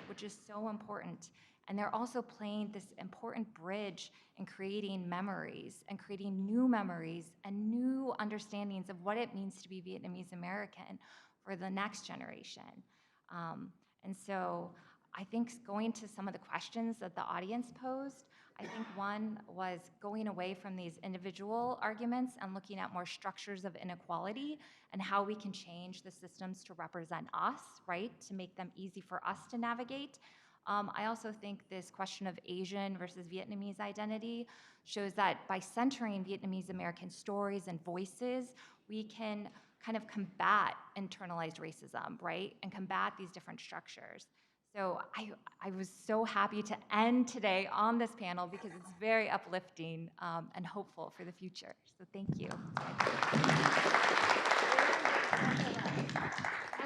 which is so important. And they're also playing this important bridge in creating memories and creating new memories and new understandings of what it means to be Vietnamese American for the next generation. And so I think going to some of the questions that the audience posed, I think one was going away from these individual arguments and looking at more structures of inequality and how we can change the systems to represent us, right, to make them easy for us to navigate. I also think this question of Asian versus Vietnamese identity shows that by centering Vietnamese American stories and voices, we can kind of combat internalized racism, right, and combat these different structures. So I was so happy to end today on this panel because it's very uplifting and hopeful for the future. So thank you. I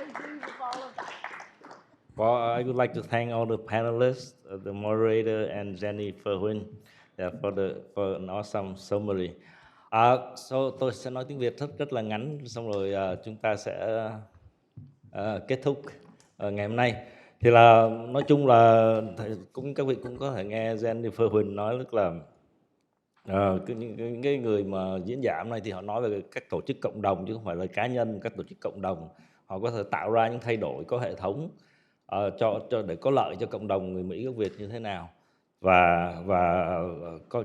agree with all of that. Well, I would like to thank all the panelists, the moderator, and Jennifer Huynh for an awesome summary. So tôi sẽ nói tiếng Việt rất là ngắn, xong rồi chúng ta sẽ kết thúc ngày hôm nay. Thì là nói chung là các vị cũng có thể nghe Jennifer Huynh nói rất là những cái người mà diễn giả hôm nay thì họ nói về các tổ chức cộng đồng chứ không phải là cá nhân, các tổ chức cộng đồng họ có thể tạo ra những thay đổi có hệ thống để có lợi cho cộng đồng người Mỹ gốc Việt như thế nào, và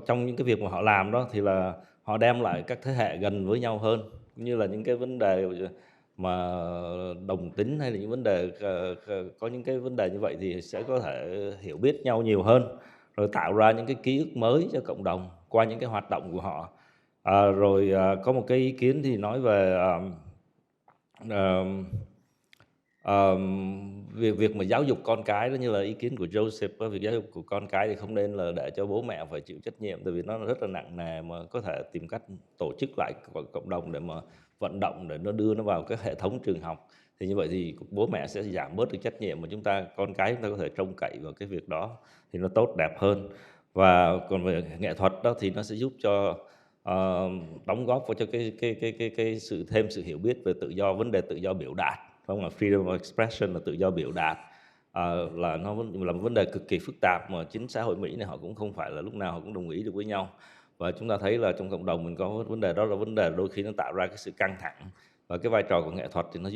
trong những cái việc mà họ làm đó thì là họ đem lại các thế hệ gần với nhau hơn, cũng như là những cái vấn đề mà đồng tính hay là những vấn đề có những cái vấn đề như vậy thì sẽ có thể hiểu biết nhau nhiều hơn, rồi tạo ra những cái ký ức mới cho cộng đồng qua những cái hoạt động của họ. Rồi có một cái ý kiến thì nói về việc mà giáo dục con cái, đó như là ý kiến của Joseph, việc giáo dục của con cái thì không nên là để cho bố mẹ phải chịu trách nhiệm, tại vì nó rất là nặng nề, mà có thể tìm cách tổ chức lại cộng đồng để mà vận động, để nó đưa nó vào cái hệ thống trường học, thì như vậy thì bố mẹ sẽ giảm bớt được trách nhiệm, mà con cái chúng ta có thể trông cậy vào cái việc đó thì nó tốt đẹp hơn. Và còn về nghệ thuật đó thì nó sẽ giúp cho đóng góp vào cho cái thêm sự hiểu biết về vấn đề tự do biểu đạt, không là freedom of expression là tự do biểu đạt, là nó là một vấn đề cực kỳ phức tạp mà chính xã hội Mỹ này họ cũng không phải là lúc nào họ cũng đồng ý được với nhau. Và chúng ta thấy là trong cộng đồng mình có vấn đề đó là vấn đề đôi khi nó tạo ra cái sự căng thẳng, và cái vai trò của nghệ thuật thì nó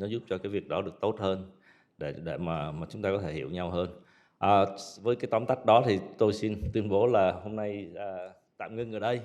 giúp cho cái việc đó được tốt hơn, để mà chúng ta có thể hiểu nhau hơn. Với cái tóm tắt đó thì tôi xin tuyên bố là hôm nay tạm ngưng ở đây.